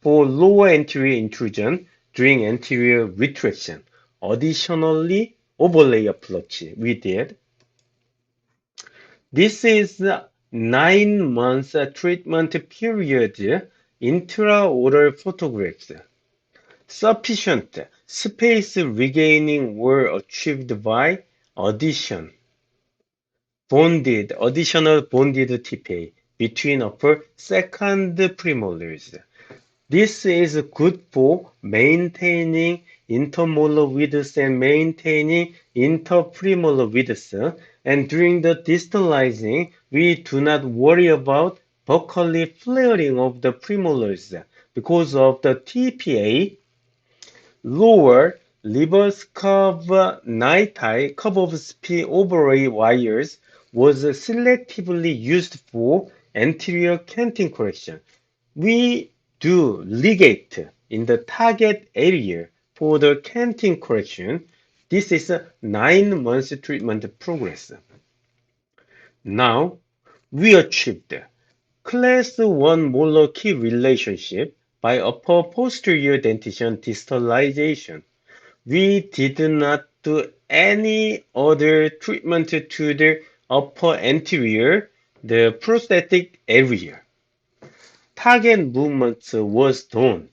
for lower anterior intrusion during anterior retraction. Additionally, overlay approach we did. This is 9 months treatment period intraoral photographs. Sufficient space regaining were achieved by additional bonded TPA between upper second premolars. This is good for maintaining intermolar width and maintaining interpremolar width, and during the distalizing, we do not worry about buccally flaring of the premolars because of the TPA. Lower reverse curve night tie curve of spin overlay wires was selectively used for anterior canting correction. We do ligate in the target area for the canting correction. This is a 9 months treatment progress. Now, we achieved class 1 molar key relationship by upper posterior dentition distalization. We did not do any other treatment to the upper anterior, the prosthetic area. Target movement was done.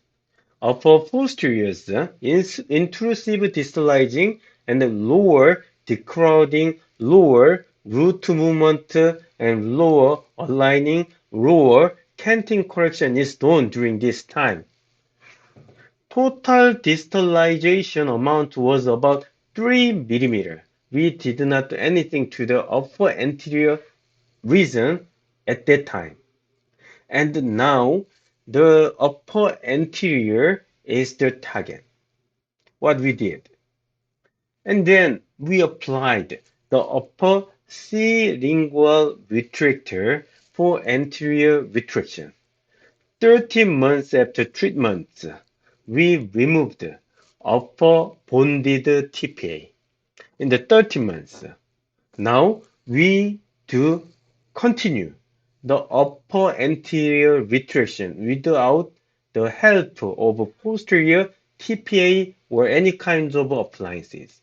Upper posteriors, intrusive distalizing, and lower decrowding, lower root movement, and lower aligning, lower canting correction is done during this time. Total distalization amount was about 3 millimeter. We did not do anything to the upper anterior region at that time. And now the upper anterior is the target. What we did. And then we applied the upper C-lingual retractor for anterior retraction. 13 months after treatment, we removed upper bonded TPA. In the 13 months, now we do continue the upper anterior retraction without the help of posterior TPA or any kinds of appliances.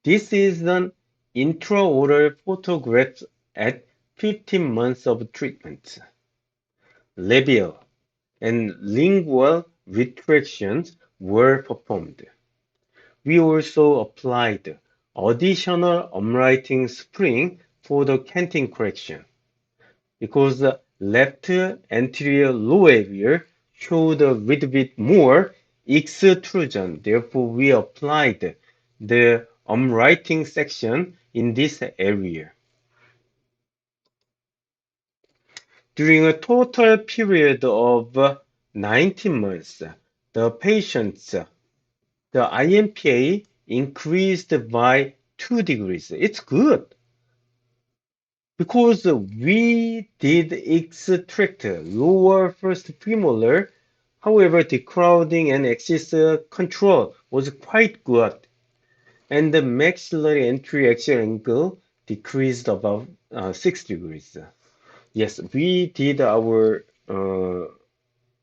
This is an intraoral photographs at 15 months of treatment, labial and lingual retractions were performed. We also applied additional umwriting spring for the canting correction because the left anterior low area showed a little bit more extrusion. Therefore, we applied the umwriting section in this area. During a total period of 19 months, the patient's the IMPA increased by 2 degrees. It's good because we did extract lower first premolar. However, the crowding and axis control was quite good, and the maxillary entry axial angle decreased about 6 degrees. Yes, we did our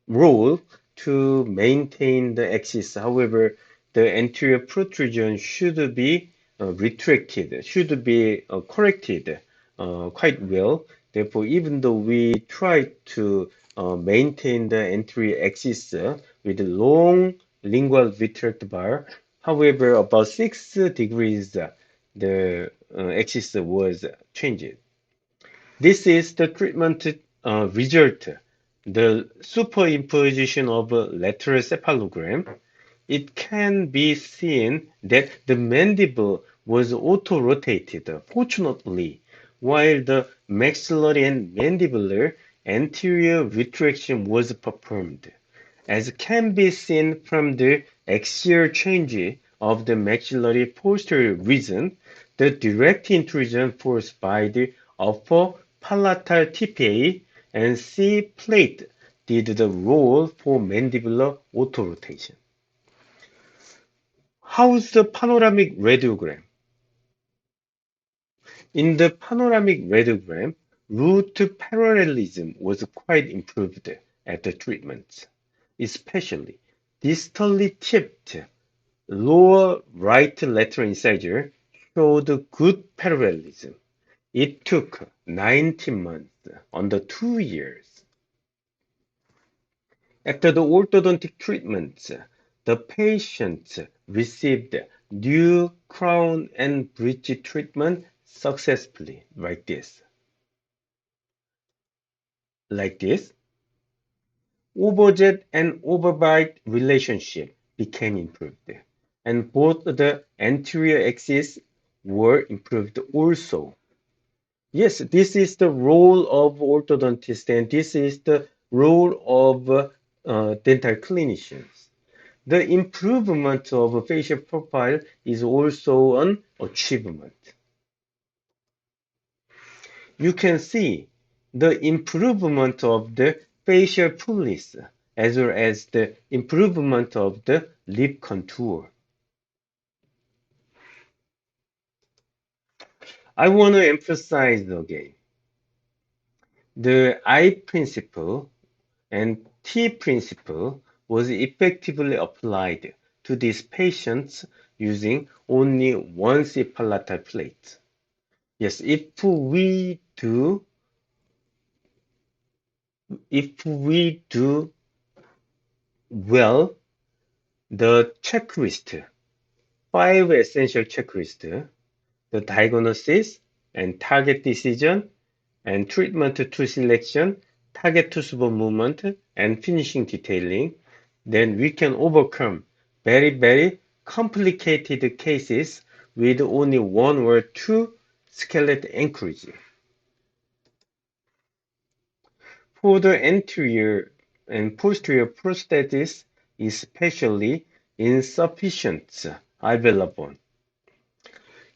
role to maintain the axis. However, the anterior protrusion should be retracted, should be corrected quite well. Therefore, even though we try to maintain the anterior axis with a long lingual retract bar, however, about 6 degrees the axis was changed. This is the treatment result. The superimposition of a lateral cephalogram. It can be seen that the mandible was auto-rotated, fortunately, while the maxillary and mandibular anterior retraction was performed. As can be seen from the axial change of the maxillary posterior region, the direct intrusion forced by the upper palatal TPA and C plate did the role for mandibular autorotation. How's the panoramic radiogram? In the panoramic radiogram, root parallelism was quite improved at the treatment, especially distally tipped lower right lateral incisor showed good parallelism. It took 19 months, under 2 years. After the orthodontic treatment, the patient received new crown and bridge treatment successfully, like this. Overjet and overbite relationship became improved, and both the anterior axis were improved also. Yes, this is the role of orthodontist, and this is the role of dental clinicians. The improvement of facial profile is also an achievement. You can see the improvement of the facial fullness as well as the improvement of the lip contour. I want to emphasize again the I principle and T principle was effectively applied to these patients using only one C palatal plate. Yes, if we do well, the checklist, 5 essential checklist, the diagnosis and target decision and treatment to selection, target to super movement, and finishing detailing, then we can overcome very, very complicated cases with only 1 or 2 skeletal anchorage. For the anterior and posterior prosthesis, especially insufficient available.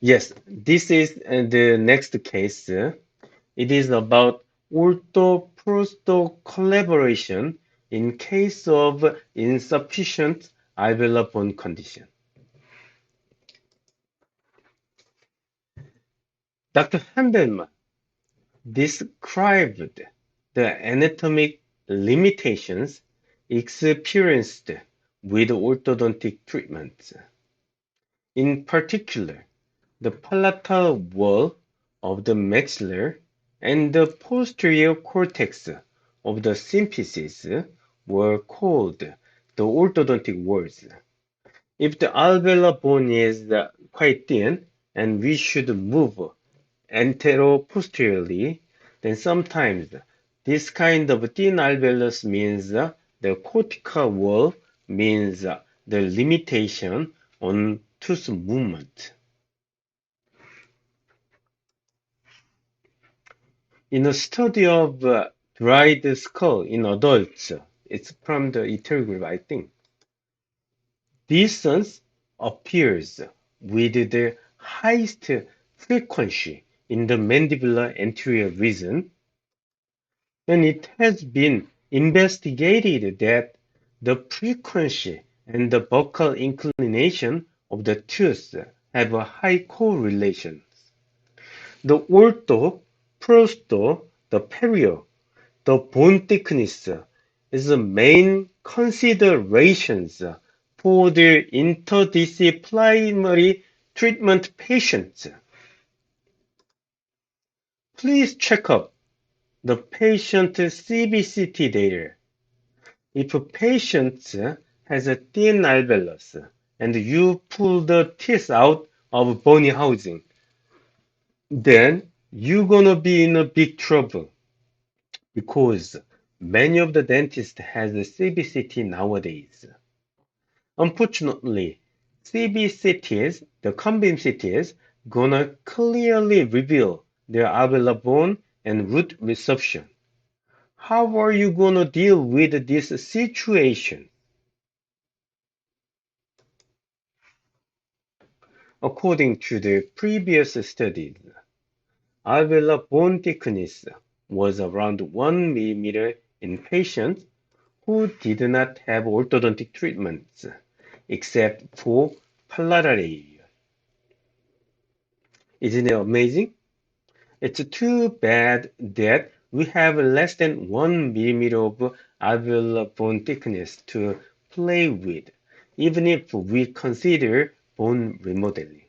Yes, this is the next case. It is about ortho-prosto collaboration in case of insufficient available condition. Dr. Handelman described the anatomic limitations experienced with orthodontic treatments. In particular, The palatal wall of the maxilla and the posterior cortex of the symphysis were called the orthodontic walls. If the alveolar bone is quite thin and we should move antero-posteriorly, then sometimes this kind of thin alveolus means the cortical wall means the limitation on tooth movement. In a study of dried skull in adults, it's from the Italy group, I think, distance appears with the highest frequency in the mandibular anterior region, and it has been investigated that the frequency and the buccal inclination of the tooth have a high correlation. The ortho, prosto, the perio, the bone thickness is the main considerations for the interdisciplinary treatment patients. Please check up the patient CBCT data. If a patient has a thin alveolus and you pull the teeth out of bony housing, then you're gonna be in a big trouble because many of the dentists has a CBCT nowadays. Unfortunately, CBCTs, the cone-beam CTs, gonna clearly reveal their alveolar bone and root resorption. How are you gonna deal with this situation? According to the previous studies, alveolar bone thickness was around 1 millimeter in patients who did not have orthodontic treatments, except for palatal area. Isn't it amazing? It's too bad that we have less than 1 millimeter of alveolar bone thickness to play with, even if we consider bone remodeling.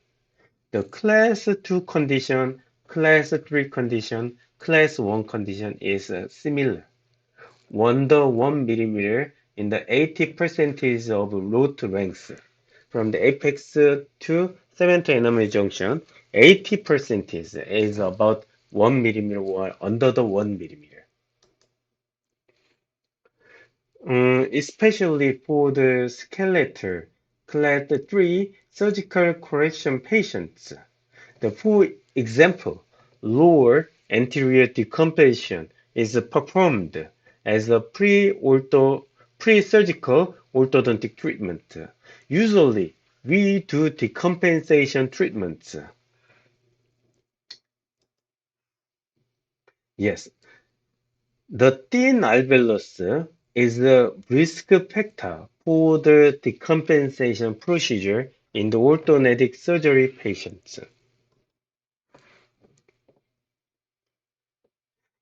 The class 2 condition, class 3 condition, class 1 condition is similar. 1 millimeter in the 80% of root length from the apex to 7th enamel junction. 80% is about 1 millimeter or under the 1 millimeter. Especially for the skeletal class 3 surgical correction patients. For example, lower anterior decomposition is performed as a pre-surgical orthodontic treatment. Usually, we do decompensation treatments. Yes, the thin alveolus is a risk factor for the decompensation procedure in the orthodontic surgery patients.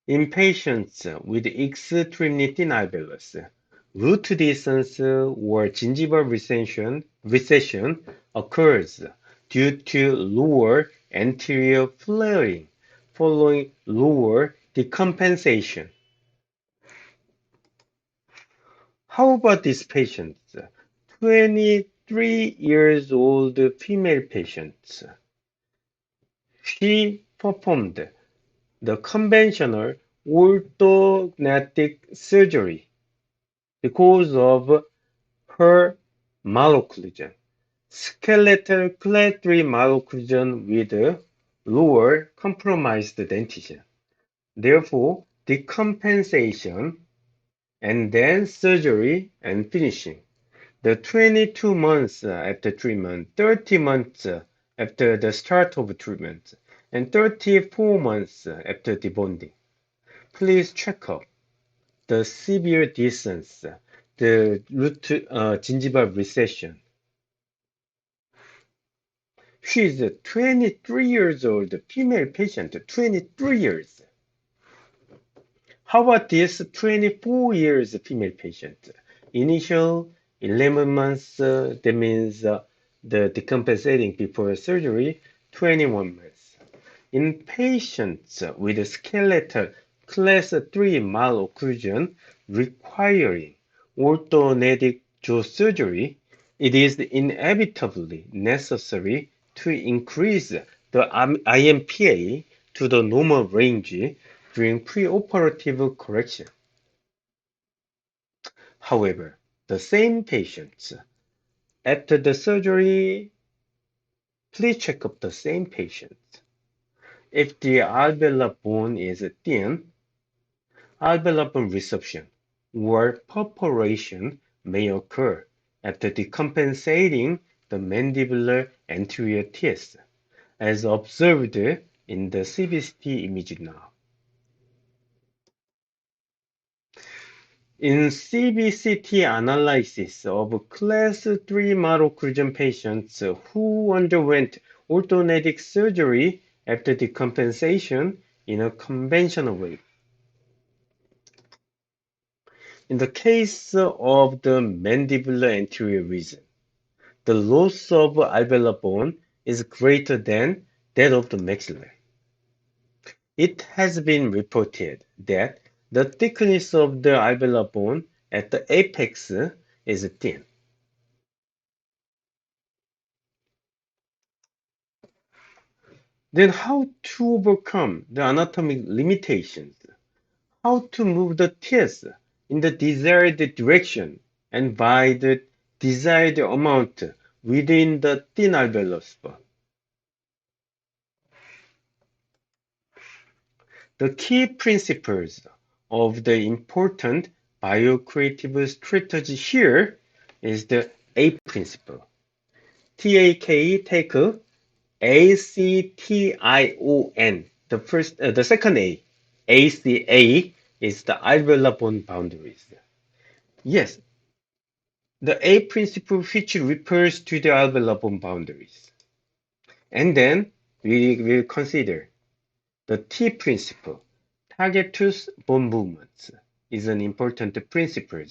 In patients with extremely thin alveolus, root distance or gingival recession occurs due to lower anterior flaring following lower decompensation. How about this patient? 23 years old female patient. She performed the conventional orthodontic surgery because of her malocclusion, skeletal class 3 malocclusion with lower compromised dentition. Therefore, decompensation and then surgery and finishing. The 22 months after treatment, 30 months after the start of treatment, and 34 months after debonding. Please check up the severe distance, the root gingival recession. She is a 23 years old female patient, 23 years. How about this 24 years female patient? Initial 11 months, that means the decompensating before surgery, 21 months. In patients with skeletal class 3 malocclusion requiring orthodontic jaw surgery, it is inevitably necessary to increase the IMPA to the normal range during preoperative correction. However, the same patients after the surgery, please check up the same patients. If the alveolar bone is thin, alveolar bone resorption or perforation may occur after decompensating the mandibular anterior teeth, as observed in the CBCT image now. In CBCT analysis of class 3 malocclusion patients who underwent orthodontic surgery after decompensation in a conventional way. In the case of the mandibular anterior region, the loss of alveolar bone is greater than that of the maxillary. It has been reported that the thickness of the alveolar bone at the apex is thin. Then how to overcome the anatomic limitations? How to move the teeth in the desired direction and by the desired amount within the thin alveolus bone? The key principles of the important biocreative strategy here is the A principle. TAK, take ACTION. The second A, ACA, is the alveolar bone boundaries. Yes, the A principle which refers to the alveolar bone boundaries. And then we will consider the T principle. Target tooth bone movements is an important principle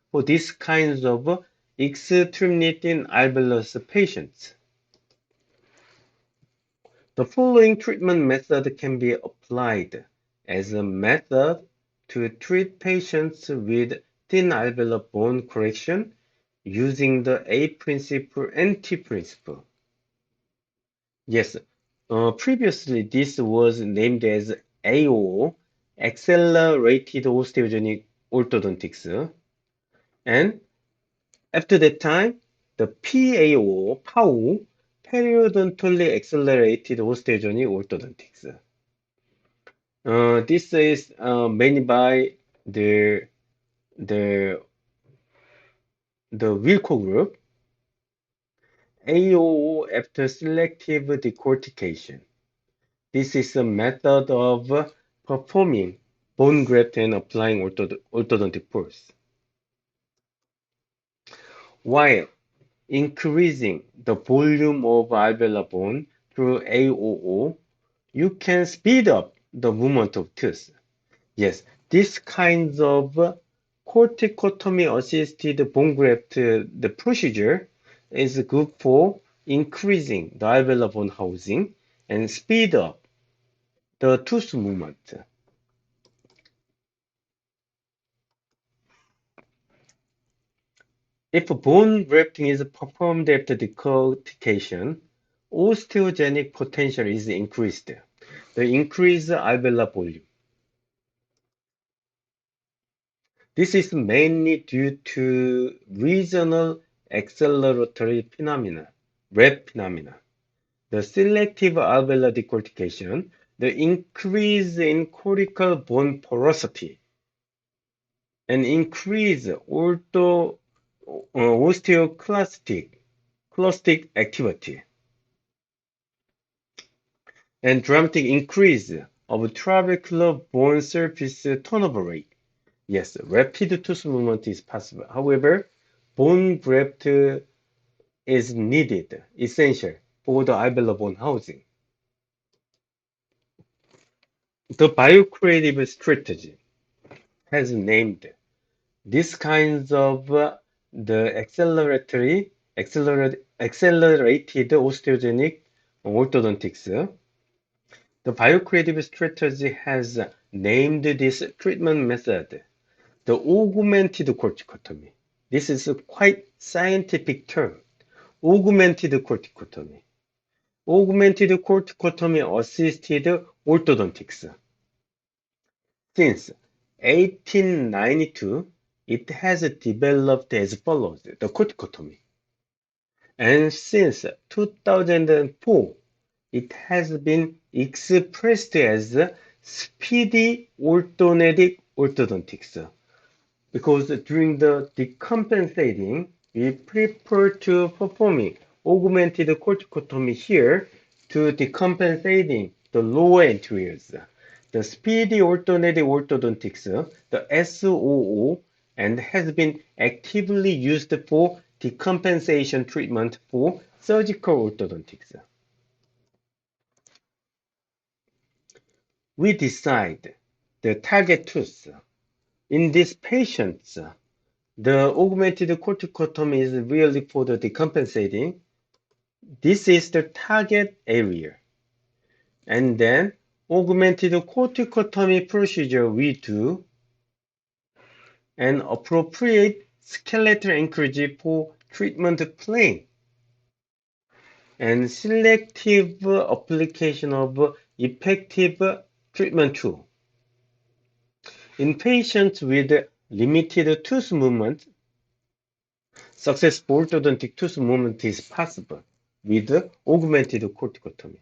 for these kinds of extremely thin alveolus patients. The following treatment method can be applied as a method to treat patients with thin alveolar bone correction using the A principle and T principle. Yes, previously this was named as AO, Accelerated Osteogenic Orthodontics, and after that time, the PAO, Periodontally Accelerated Osteogenic Orthodontics. This is made by the the the Wilco group. AOO after selective decortication. This is a method of performing bone graft and applying orthodontic force, while increasing the volume of alveolar bone through AOO. You can speed up the movement of tooth. Yes, this kinds of corticotomy assisted bone graft the procedure is good for increasing the alveolar bone housing and speed up the tooth movement. If bone grafting is performed after decortication, osteogenic potential is increased. The increased alveolar volume. This is mainly due to regional acceleratory phenomena, RAP phenomena, the selective alveolar decortication, the increase in cortical bone porosity, and increase osteoclastic activity, and dramatic increase of trabecular bone surface turnover rate. Yes, rapid tooth movement is possible. However, bone graft is needed, essential for the alveolar bone housing. The biocreative strategy has named these kinds of the accelerated osteogenic orthodontics. The biocreative strategy has named this treatment method the augmented corticotomy. This is a quite scientific term. Augmented corticotomy. Augmented corticotomy assisted orthodontics. Since 1892, it has developed as follows, the corticotomy. And since 2004, it has been expressed as speedy orthodontic orthodontics. Because during the decompensating, we prefer to performing augmented corticotomy here to decompensating the lower anteriors. The speedy orthodontic orthodontics, the SOO, and has been actively used for decompensation treatment for surgical orthodontics. We decide the target tooth. In these patients, the augmented corticotomy is really for the decompensating. This is the target area. And then augmented corticotomy procedure we do an appropriate skeletal anchorage for treatment plane and selective application of effective treatment tool. In patients with limited tooth movement, successful orthodontic tooth movement is possible with augmented corticotomy.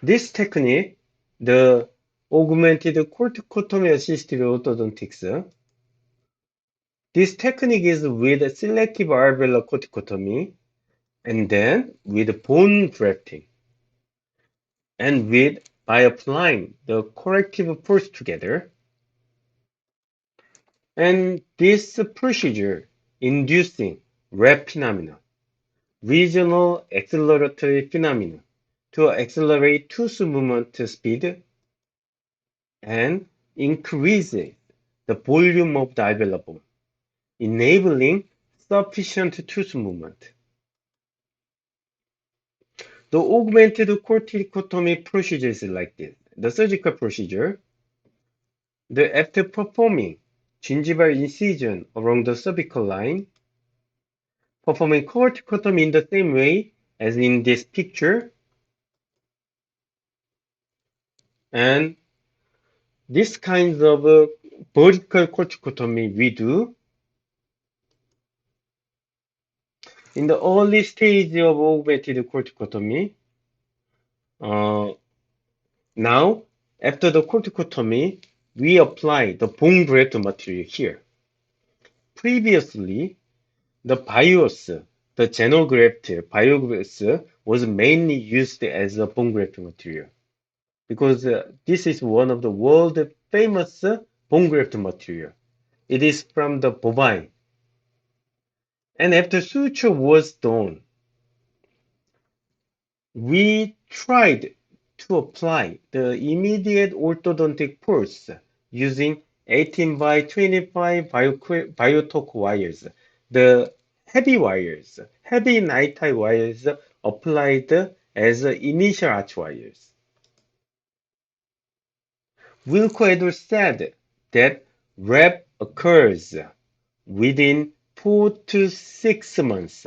This technique, the augmented corticotomy assisted orthodontics, this technique is with selective alveolar corticotomy and then with bone grafting and with by applying the corrective force together. And this procedure inducing RAP phenomena, regional acceleratory phenomena, to accelerate tooth movement speed and increase the volume of the alveolar bone, enabling sufficient tooth movement. The augmented corticotomy procedure is like this. The surgical procedure, after performing gingival incision along the cervical line, performing corticotomy in the same way as in this picture, and this kind of vertical corticotomy we do in the early stage of augmented corticotomy. Now, after the corticotomy, we apply the bone graft material here. Previously, the BIOS, the xenograft BIOS was mainly used as a bone graft material because this is one of the world famous bone graft material. It is from the bovine. And after suture was done, we tried to apply the immediate orthodontic pulse using 18 by 25 biotorque wires. The heavy wires, heavy nitrile wires applied as initial arch wires. Wilco Edwards said that REP occurs within 4 to 6 months,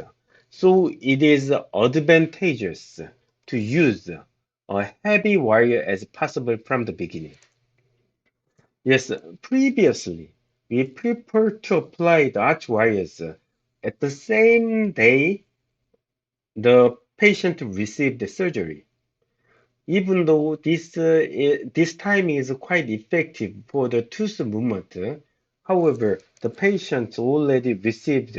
so it is advantageous to use a heavy wire as possible from the beginning. Yes, previously we prefer to apply the arch wires at the same day the patient received the surgery. Even though this timing is quite effective for the tooth movement, however, the patient already received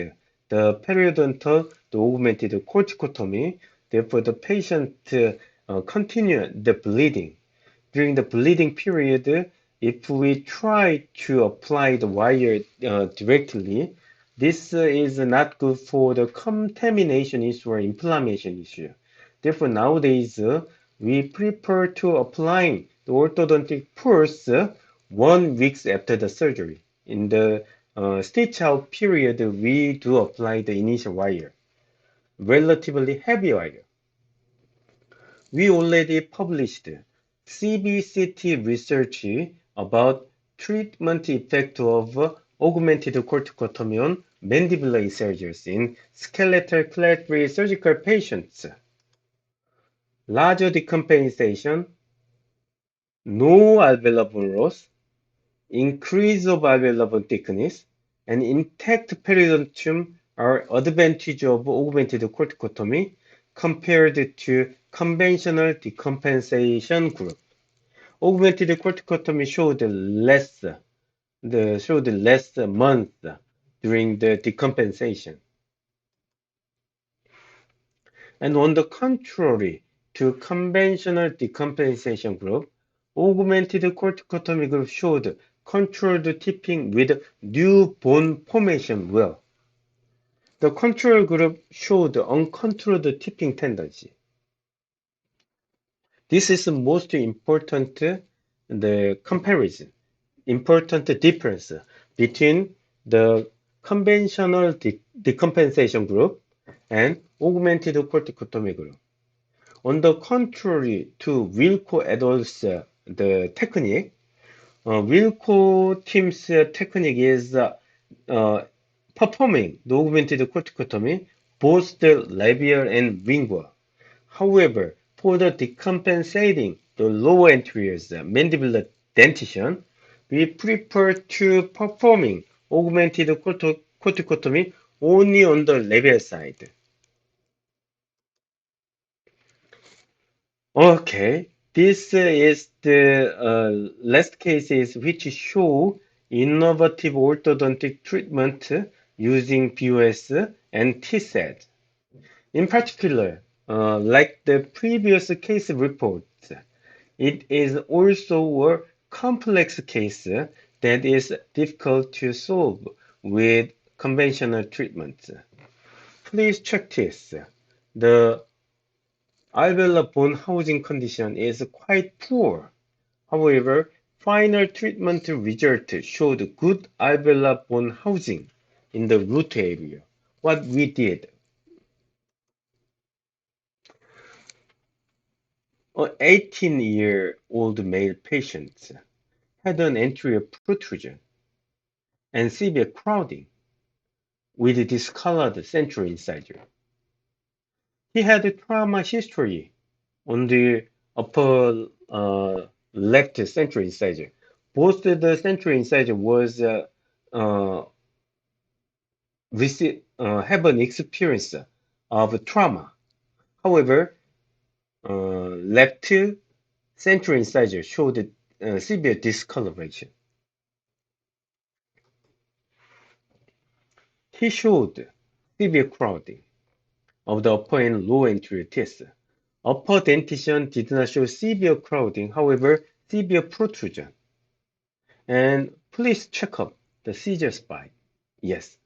the periodontal, the augmented corticotomy. Therefore, the patient continue the bleeding. During the bleeding period, if we try to apply the wire directly, this is not good for the contamination issue or inflammation issue. Therefore, nowadays, we prefer to apply the orthodontic pulse 1 week after the surgery. In the stitch out period, we do apply the initial wire. relatively heavy wire. We already published CBCT research about treatment effect of augmented corticotomy on mandibular incisors in skeletal clad-free surgical patients. Larger decompensation, no alveolar bone loss, increase of alveolar bone thickness, and intact periodontium are advantages of augmented corticotomy compared to conventional decompensation group. Augmented corticotomy showed less months during the decompensation. And on the contrary to conventional decompensation group, augmented corticotomy group showed controlled tipping with new bone formation well. The control group showed uncontrolled tipping tendency. This is the most important the comparison, important difference between the conventional decompensation group and augmented corticotomy group. On the contrary to Wilco et al.'s the technique, Wilco team's technique is performing the augmented corticotomy both the labial and lingual. However, for the decompensating the lower anterior's mandibular dentition, we prefer to performing augmented corticotomy only on the labial side. Okay, this is the last cases which show innovative orthodontic treatment using BOS and TSAT. In particular, like the previous case reports, it is also a complex case that is difficult to solve with conventional treatments. Please check this. The alveolar bone housing condition is quite poor. However, final treatment result showed good alveolar bone housing in the root area. What we did, an 18-year-old male patient had an anterior protrusion and severe crowding with discolored central incisor. He had a trauma history on the upper left central incisor. Both the central incisor was uh, have an experience of trauma. However, left central incisor showed severe discoloration. He showed severe crowding of the upper and lower anterior teeth. Upper dentition did not show severe crowding, however, severe protrusion. And please check up the seizure spike. Yes.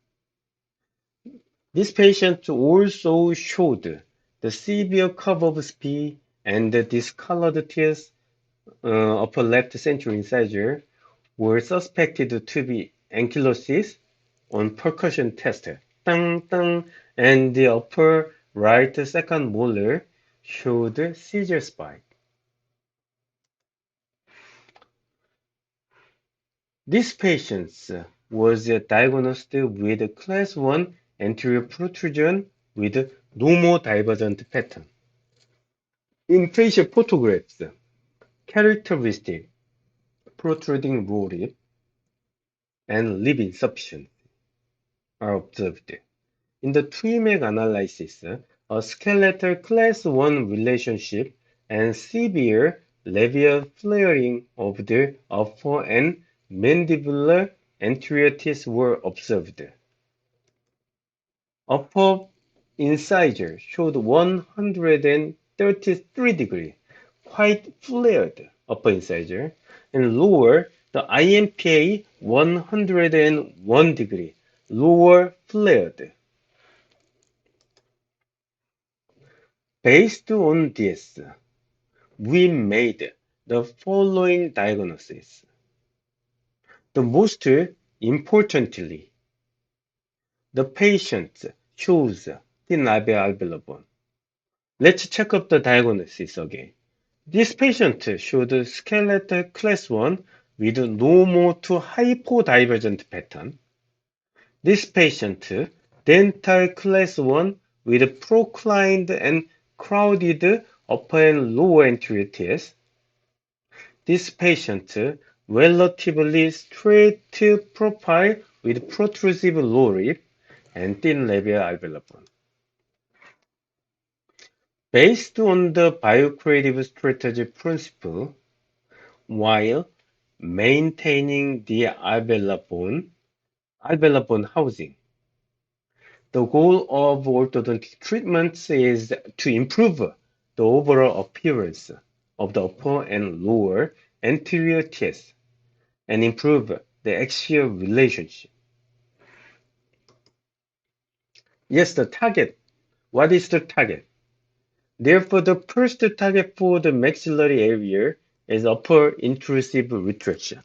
This patient also showed the severe curve of spine and the discolored teeth upper left central incisor were suspected to be ankylosis on percussion test. Dang, dang, and the upper right second molar showed seizure spike. This patient was diagnosed with class 1 anterior protrusion with nomodivergent pattern. In facial photographs, characteristic protruding lower lip and lip insufficiency are observed. In the TWIMEC analysis, a skeletal class 1 relationship and severe labial flaring of the upper and mandibular anterior teeth were observed. Upper incisor showed 133 degree, quite flared upper incisor, and lower the IMPA 101 degree, lower flared. Based on this, we made the following diagnosis. The most importantly, the patient shows thin alveolar bone. Let's check up the diagnosis again. This patient showed skeletal class 1 with normal to hypodivergent pattern. This patient, dental class 1 with proclined and crowded upper and lower anterior teeth. This patient, relatively straight profile with protrusive lower lip and thin labial alveolar bone. Based on the biocreative strategy principle, while maintaining the alveolar bone housing, the goal of orthodontic treatments is to improve the overall appearance of the upper and lower anterior teeth and improve the axial relationship. Yes, the target. What is the target? Therefore, the first target for the maxillary area is upper intrusive retraction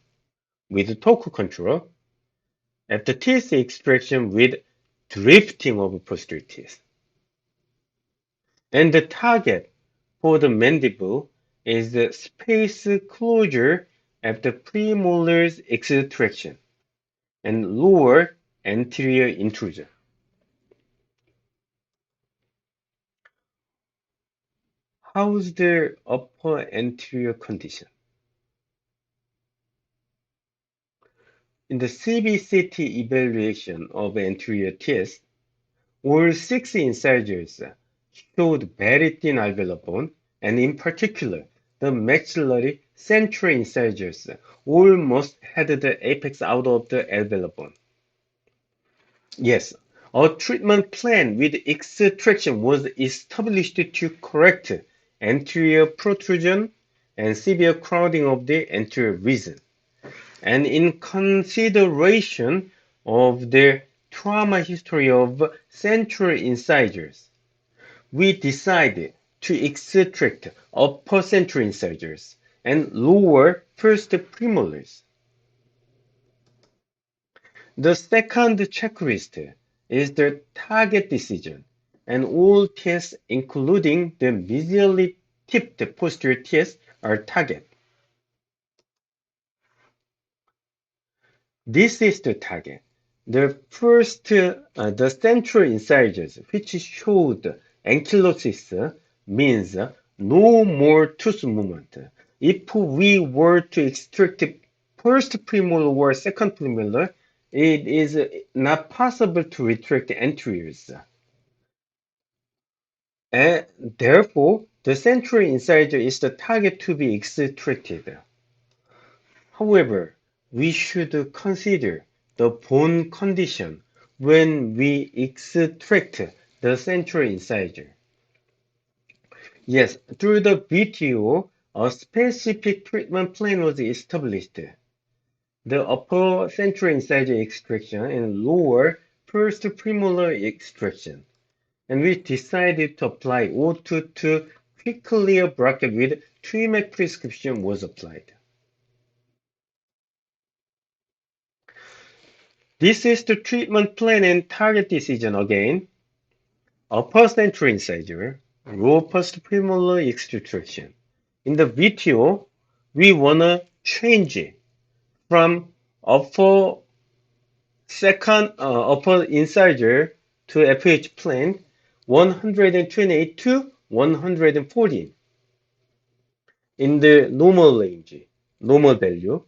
with torque control, after teeth extraction with drifting of posterior teeth. And the target for the mandible is the space closure after premolars extraction and lower anterior intrusion. How's the upper anterior condition? In the CBCT evaluation of anterior teeth, all 6 incisors showed very thin alveolar bone, and in particular, the maxillary central incisors almost had the apex out of the alveolar bone. Yes, a treatment plan with extraction was established to correct anterior protrusion and severe crowding of the anterior region. And in consideration of the trauma history of central incisors, we decided to extract upper central incisors and lower first premolars. The second checklist is the target decision, and all tests, including the medially tipped posterior tests, are target. This is the target. The first, the central incisors, which showed ankylosis, means no more tooth movement. If we were to extract first premolar or second premolar, it is not possible to retract anteriors. And therefore, the central incisor is the target to be extracted. However, we should consider the bone condition when we extract the central incisor. Yes, through the VTO, a specific treatment plan was established. The upper central incisor extraction and lower first premolar extraction. And we decided to apply O2 to quick clear bracket with TMAC prescription was applied. This is the treatment plan and target decision again. Upper central incisor, lower first premolar extraction. In the VTO, we wanna change it from upper incisor to FH plane 128 to 114 in the normal range, normal value.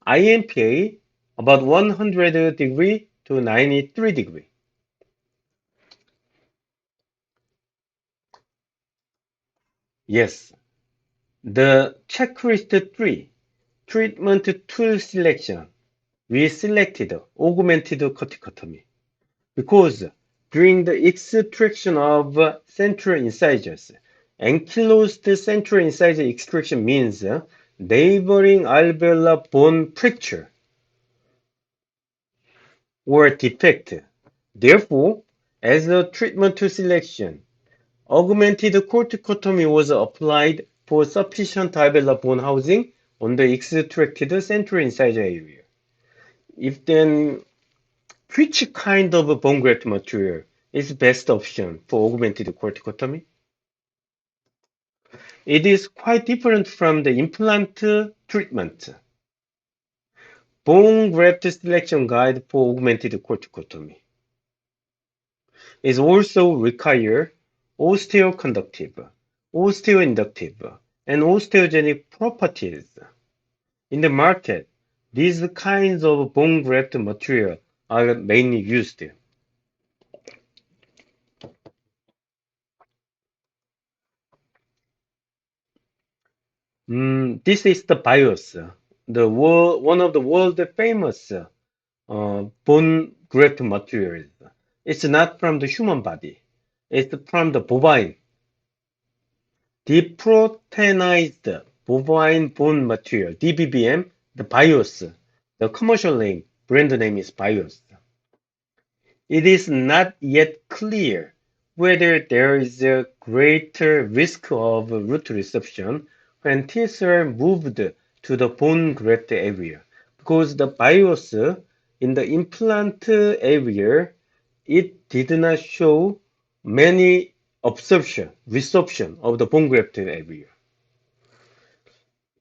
IMPA about 100 degree to 93 degree. Yes, the checklist 3, treatment tool selection. We selected augmented corticotomy because during the extraction of central incisors, ankylosed central incisor extraction means neighboring alveolar bone fracture or defect. Therefore, as a treatment to selection, augmented corticotomy was applied for sufficient alveolar bone housing on the extracted central incisor area. If then, which kind of bone graft material is best option for augmented corticotomy. It is quite different from the implant treatment. Bone graft selection guide for augmented corticotomy is also require osteoconductive, osteoinductive, and osteogenic properties. In the market, these kinds of bone graft material are mainly used. This is the BIOS, one of the world famous bone graft materials. It's not from the human body. It's from the bovine. Deproteinized bovine bone material, DBBM, the BIOS. The commercial name, brand name is BIOS. It is not yet clear whether there is a greater risk of root resorption when teeth are moved to the bone graft area, because the BIOS in the implant area, it did not show many resorption of the bone graft area.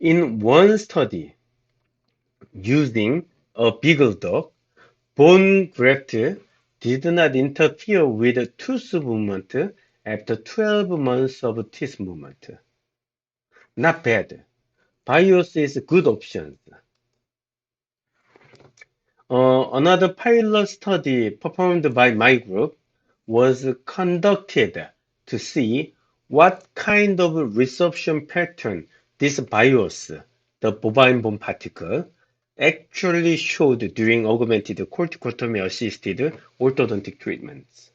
In one study using a beagle dog, bone graft did not interfere with tooth movement after 12 months of teeth movement. Not bad. BIOS is a good option. Another pilot study performed by my group was conducted to see what kind of resorption pattern this BIOS, the bovine bone particle, actually showed during augmented corticotomy assisted orthodontic treatments.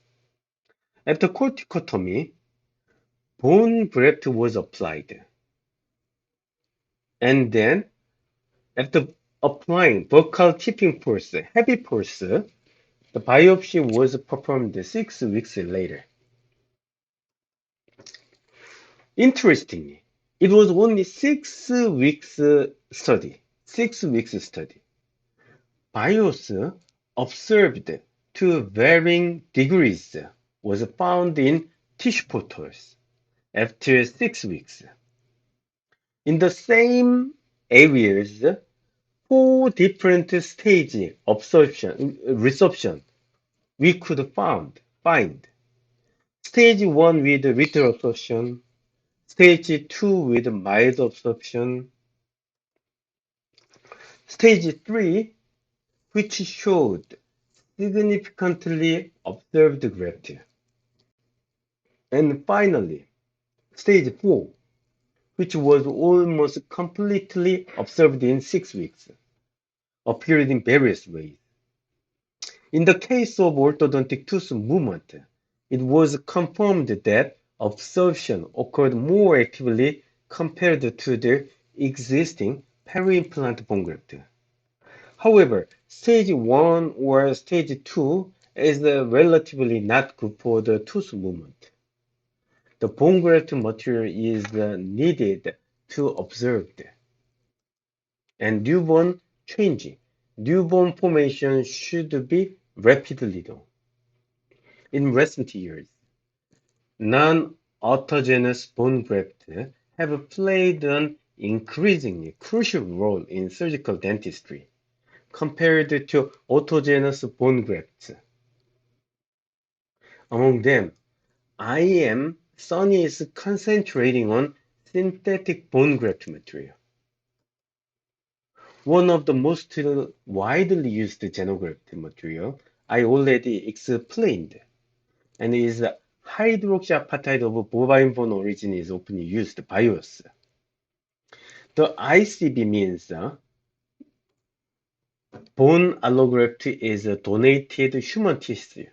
After corticotomy, bone graft was applied, and then after applying buccal tipping force, heavy force, the biopsy was performed 6 weeks later. Interestingly, it was only 6 weeks study. 6 weeks study. BIOS observed to varying degrees was found in tissue photos after 6 weeks. In the same areas, four different stage resorption we could find. Stage 1 with little absorption, stage 2 with mild absorption, stage 3 which showed significantly observed graft, and finally stage 4 which was almost completely observed in 6 weeks, appeared in various ways. In the case of orthodontic tooth movement, it was confirmed that absorption occurred more actively compared to the existing peri-implant bone graft. However, stage 1 or stage 2 is relatively not good for the tooth movement. The bone graft material is needed to observe and newborn changing. Newborn formation should be rapidly done. In recent years, non-autogenous bone grafts have played an increasingly crucial role in surgical dentistry compared to autogenous bone grafts. Among them, Sony is concentrating on synthetic bone graft material. One of the most widely used xenograft material I already explained, and is hydroxyapatite of bovine bone origin is often used, BIOS. The ICB means bone allograft is a donated human tissue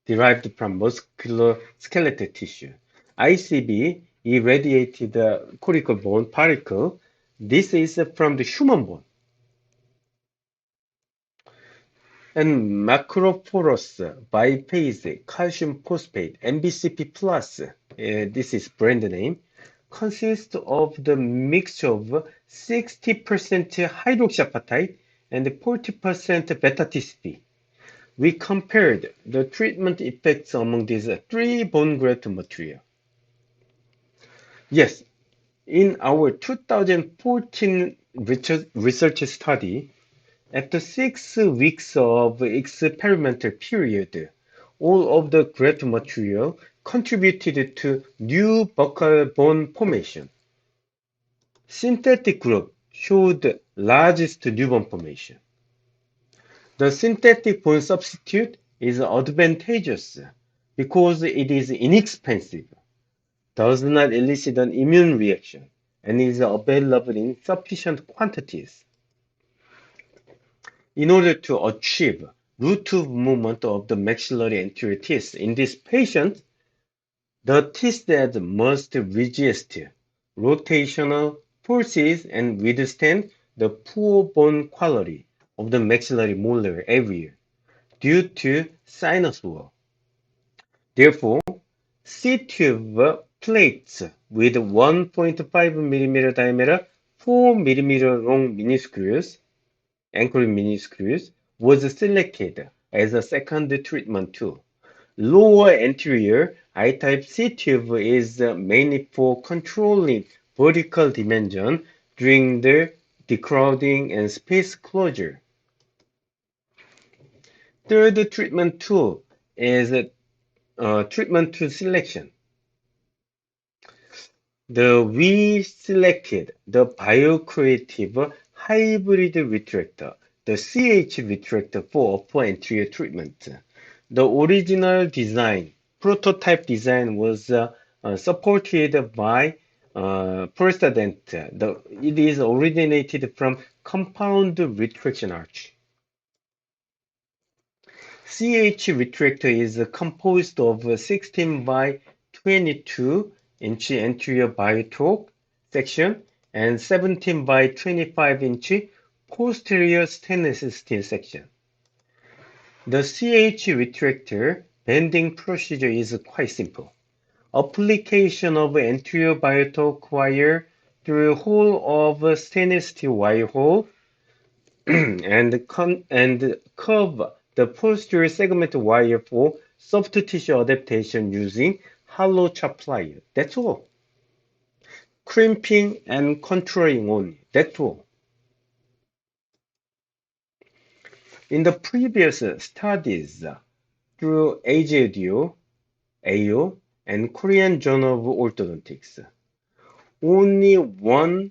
derived from musculoskeletal tissue. ICB, irradiated cortical bone particle, this is from the human bone. And macroporous biphase calcium phosphate, MBCP plus, this is brand name, consists of the mixture of 60% hydroxyapatite and 40% beta TCP. we compared the treatment effects among these three bone graft material. Yes, in our 2014 research study, after 6 weeks of experimental period, all of the graft material contributed to new buccal bone formation. Synthetic group showed largest new bone formation. The synthetic bone substitute is advantageous because it is inexpensive, does not elicit an immune reaction, and is available in sufficient quantities. In order to achieve root-tooth movement of the maxillary anterior teeth in this patient, the teeth that must resist rotational forces and withstand the poor bone quality of the maxillary molar area due to sinus wall. Therefore, C-tube plates with 1.5 mm diameter, 4 mm long meniscus, anchoring meniscus, was selected as a second treatment tool. Lower anterior I-type C-tube is mainly for controlling vertical dimension during the decrowding and space closure. Third treatment tool is treatment tool selection. We selected the Biocreative Hybrid Retractor, the CH retractor for upper anterior treatment. The original design, prototype design was supported by Precedent. It is originated from compound retraction arch. CH retractor is composed of 16 by 22-inch anterior biotorque section and 17 by 25-inch posterior stainless steel section. The CH retractor bending procedure is quite simple. Application of anterior biotorque wire through a hole of stainless steel wire hole and curve the posterior segment wire for soft tissue adaptation using hollow chop plier. That's all. Crimping and contouring only. That's all. In the previous studies through AJDO, AO, and Korean Journal of Orthodontics, only one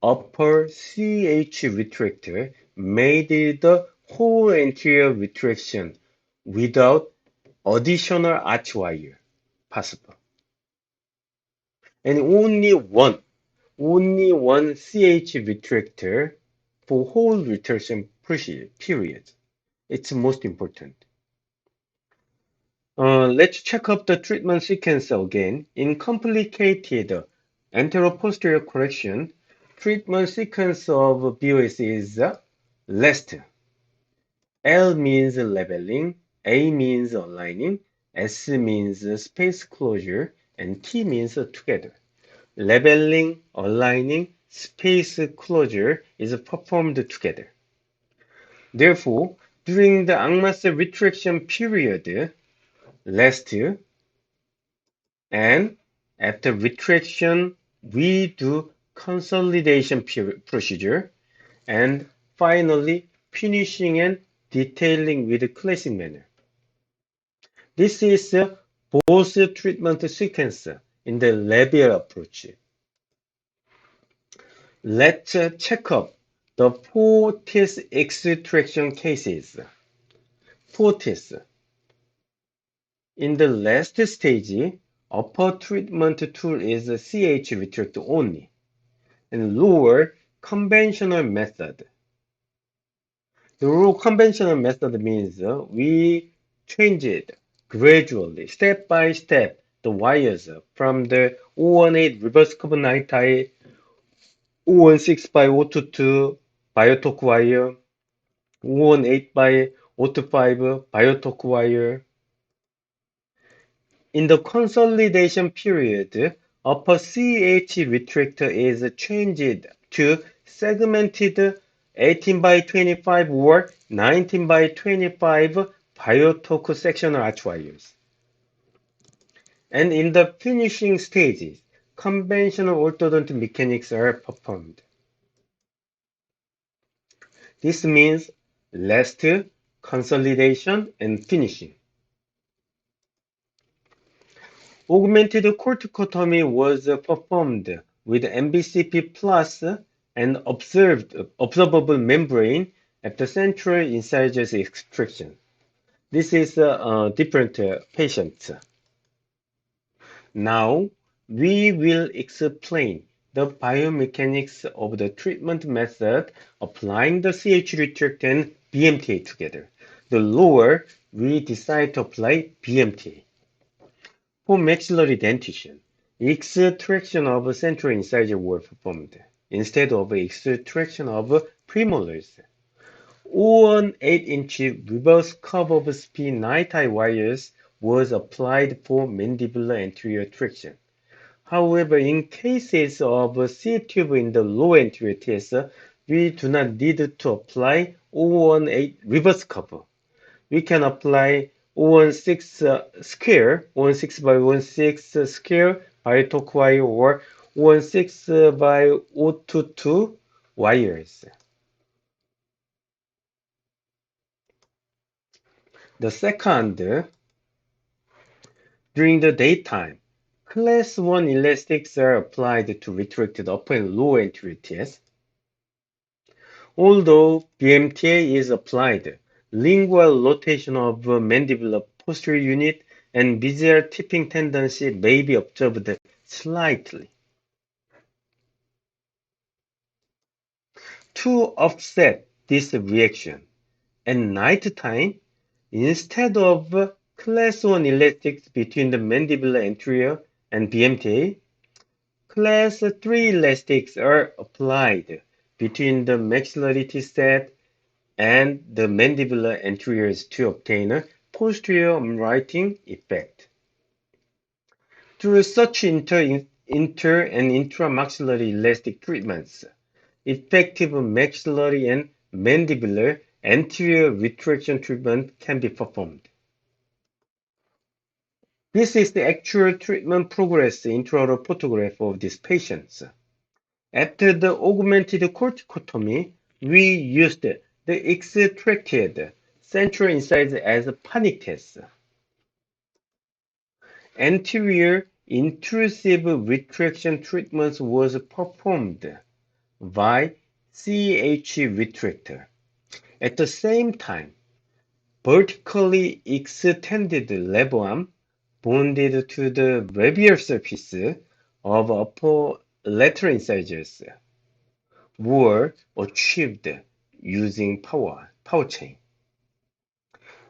upper CH retractor made the whole anterior retraction without additional arch wire possible. And only one CH retractor for whole retraction period. It's most important. Let's check up the treatment sequence again. In complicated anteroposterior correction, treatment sequence of BOS is LEST. L means leveling, A means aligning, S means space closure, and T means together. Leveling, aligning, space closure is performed together. Therefore, during the Angmas retraction period, last and after retraction, we do consolidation procedure, and finally finishing and detailing with a classic manner. This is both treatment sequence in the labial approach. Let's check up the 4 teeth extraction cases. 4 teeth. In the last stage, upper treatment tool is CH retractor only, and lower conventional method. The lower conventional method means we change it gradually, step by step, the wires from the 018 reverse carbon 9 tie, 016 by 022 biotorque wire, 018 by 025 biotorque wire. In the consolidation period, upper CH retractor is changed to segmented 18 by 25 or 19 by 25 biotorque sectional arch wires. And in the finishing stages, conventional orthodontic mechanics are performed. This means rest, consolidation, and finishing. Augmented corticotomy was performed with MBCP plus and observable membrane at the central incisors extraction. This is different patients. Now, we will explain the biomechanics of the treatment method applying the CH retract and BMTA together. The lower, we decide to apply BMTA. For maxillary dentition, extraction of central incisor were performed instead of extraction of premolars. On 8-inch reverse curve of spin night eye wires was applied for mandibular anterior traction. However, in cases of C-tube in the low anterior teeth, we do not need to apply 018 reverse curve. We can apply 016 square, 016 by 016 square Biotorque wire or 016 by 022 wires. The second, during the daytime, Class 1 elastics are applied to retracted upper and lower anterior teeth. Although BMTA is applied, lingual rotation of mandibular posterior unit and mesial tipping tendency may be observed slightly. To offset this reaction, at night time, instead of class 1 elastics between the mandibular anterior and BMTA, class 3 elastics are applied between the maxillary teeth set and the mandibular anteriors to obtain a posterior unwriting effect. Through such inter and intramaxillary elastic treatments, effective maxillary and mandibular anterior retraction treatment can be performed. This is the actual treatment progress intraoral photograph of these patients. After the augmented corticotomy, we used the extracted central incisor as a panic test. Anterior intrusive retraction treatment was performed by CH retractor. At the same time, vertically extended lab arm bonded to the radial surface of upper lateral incisors were achieved using power chain.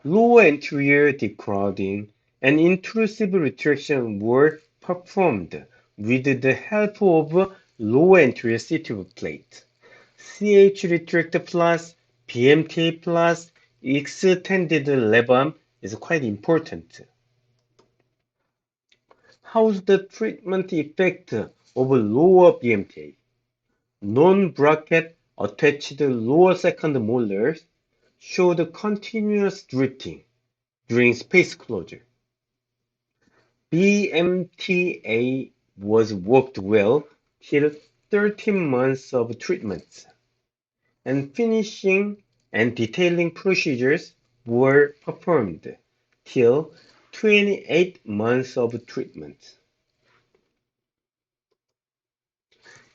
Lower anterior decrowding and intrusive retraction were performed with the help of lower anterior C-tube plate. CH retractor plus BMTA plus extended lab arm is quite important. How's the treatment effect of lower BMTA? Non-bracket attached lower second molars showed continuous drifting during space closure. BMTA was worked well till 13 months of treatment, and finishing and detailing procedures were performed till 28 months of treatment.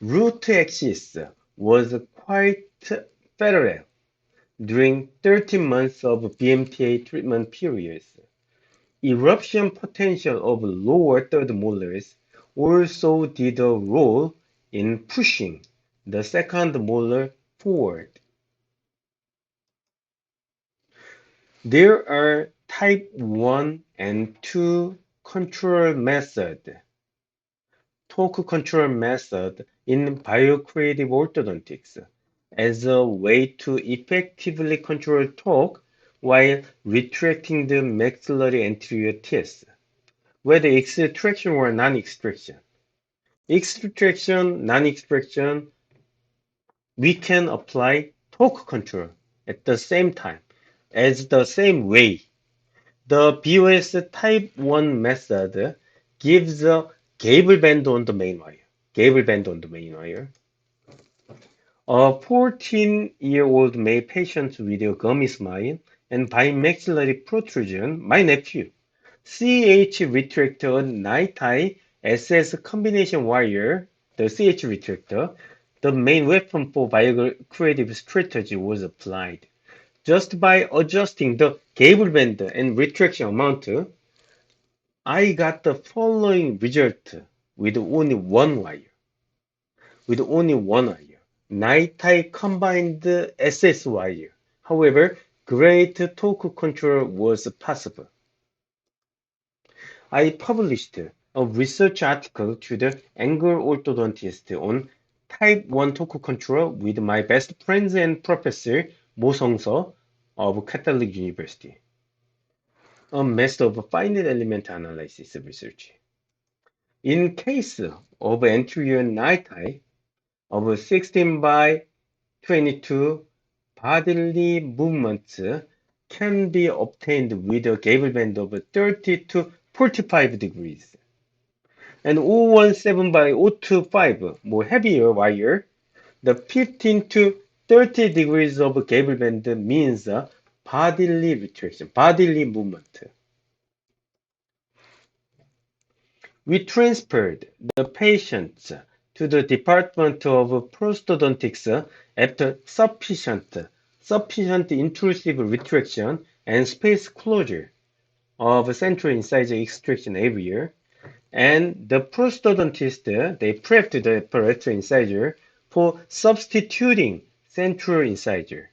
Root axis was quite parallel during 13 months of BMTA treatment periods. Eruption potential of lower third molars also did a role in pushing the second molar forward. There are type 1 and 2 control method, torque control method in biocreative orthodontics as a way to effectively control torque while retracting the maxillary anterior teeth, whether extraction or non-extraction. Extraction, non-extraction, we can apply torque control at the same time as the same way The BOS Type 1 method gives a gable band on the main wire. Gable band on the main wire. A 14-year-old male patient with a gummy smile and bimaxillary protrusion, my nephew, CH retractor night eye SS combination wire, the CH retractor, the main weapon for biocreative strategy was applied. Just by adjusting the gable band and retraction amount, I got the following result with only one wire. With only one wire. Night-eye combined SS wire. However, great torque control was possible. I published a research article to the Angle Orthodontist on Type 1 torque control with my best friends and Professor Mo Sung-seo of Catholic University. A method of finite element analysis research. In case of anterior night eye of 16 by 22, bodily movements can be obtained with a gable band of 30 to 45 degrees. And 017 by 025, more heavier wire, the 15 to 30 degrees of gable band means bodily retraction, bodily movement. We transferred the patients to the Department of Prosthodontics after sufficient intrusive retraction and space closure of central incisor extraction area, and the prosthodontist they prepped the apparatus incisor for substituting central incisor.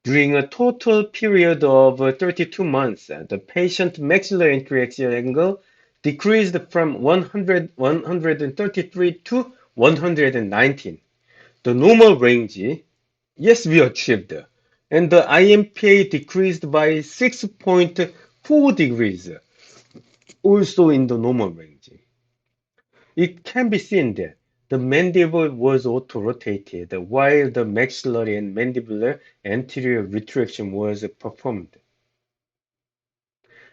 During a total period of 32 months, the patient maxillary interaction angle decreased from 133 to 119. The normal range, yes, we achieved, and the IMPA decreased by 6.4 degrees, also in the normal range. It can be seen that the mandible was auto-rotated while the maxillary and mandibular anterior retraction was performed.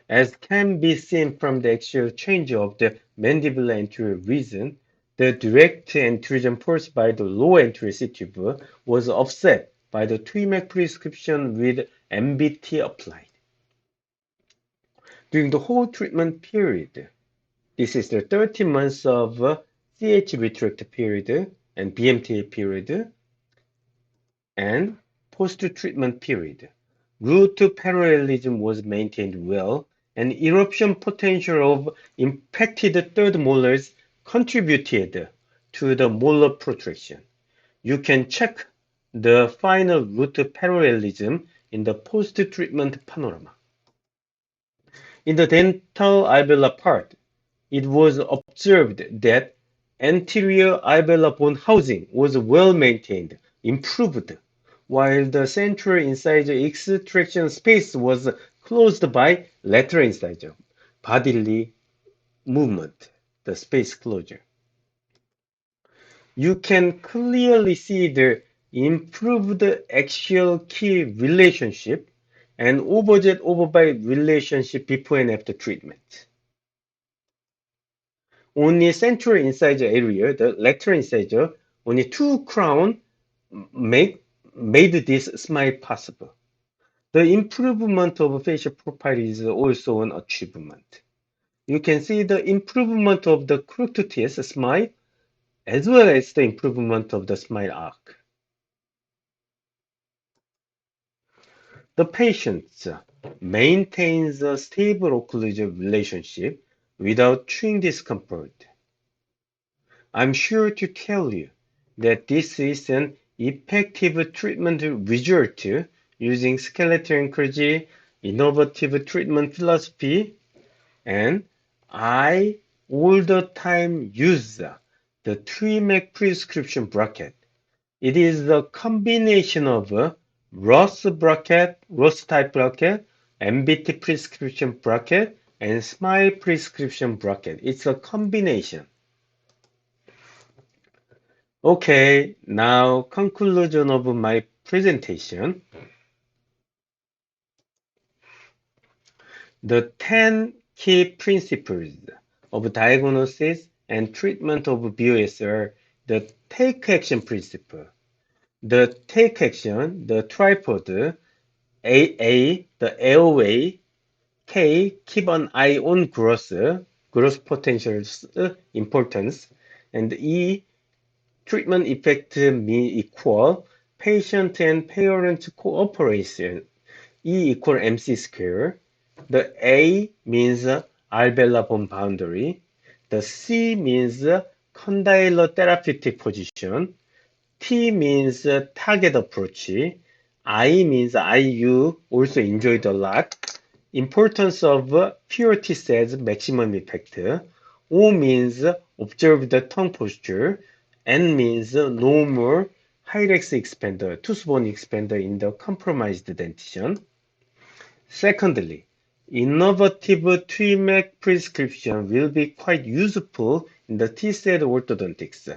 As can be seen from the actual change of the mandibular anterior region, the direct intrusion force by the lower anterior C-tube was offset by the TWIMAC prescription with MBT applied. During the whole treatment period, this is the 30 months of CH retract period and BMTA period and post-treatment period. Root parallelism was maintained well, and eruption potential of impacted third molars contributed to the molar protraction. You can check the final root parallelism in the post-treatment panorama. In the dental alveolar part, it was observed that anterior alveolar bone housing was well maintained, improved, while the central incisor extraction space was closed by lateral incisor, bodily movement, the space closure. You can clearly see the improved axial key relationship and overjet overbite relationship before and after treatment. Only central incisor area, the lateral incisor, only two crown made this smile possible. The improvement of facial profile is also an achievement. You can see the improvement of the crooked teeth smile as well as the improvement of the smile arc. The patient maintains a stable occlusal relationship without chewing discomfort. I'm sure to tell you that this is an effective treatment result using skeletal anchorage, innovative treatment philosophy, and I all the time use the TWIMAC prescription bracket. It is a combination of Ross bracket, Ross type bracket, MBT prescription bracket, and SMILE prescription bracket. It's a combination. Okay, now conclusion of my presentation. The 10 key principles of diagnosis and treatment of BOS are the take action principle, the take action, the tripod, the airway, K, keep an eye on growth potential's importance, and E, treatment effect mean equal patient and parent cooperation, E equal MC square. The A means alveolar bone boundary. The C means condyle therapeutic position. T means target approach. I means you also enjoyed a lot. Importance of pure T cells maximum effect. O means observe the tongue posture. N means no more Hyrex expander, tooth bone expander in the compromised dentition. Secondly, innovative TMAC prescription will be quite useful in the T-set orthodontics,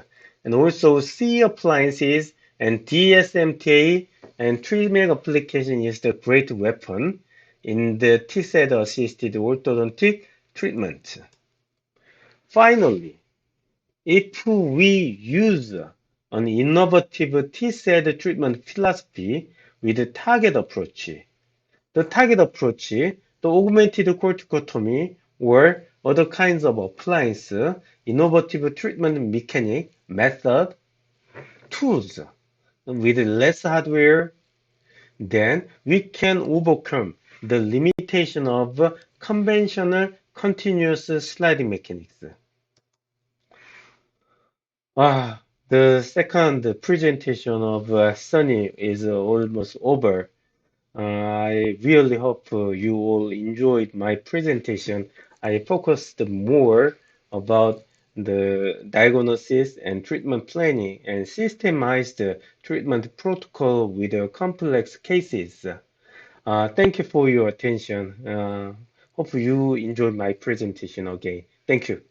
and also C appliances and DSMTA and TMAC application is the great weapon in the T-set assisted orthodontic treatment. Finally, if we use an innovative T-set treatment philosophy with a target approach, the target approach, the augmented corticotomy, or other kinds of appliance, innovative treatment mechanic, method, tools with less hardware, then we can overcome the limitation of conventional continuous sliding mechanics. Ah, the second presentation of Sunny is almost over. I really hope you all enjoyed my presentation. I focused more about the diagnosis and treatment planning and systemized treatment protocol with complex cases. Thank you for your attention. Hope you enjoyed my presentation again. Thank you.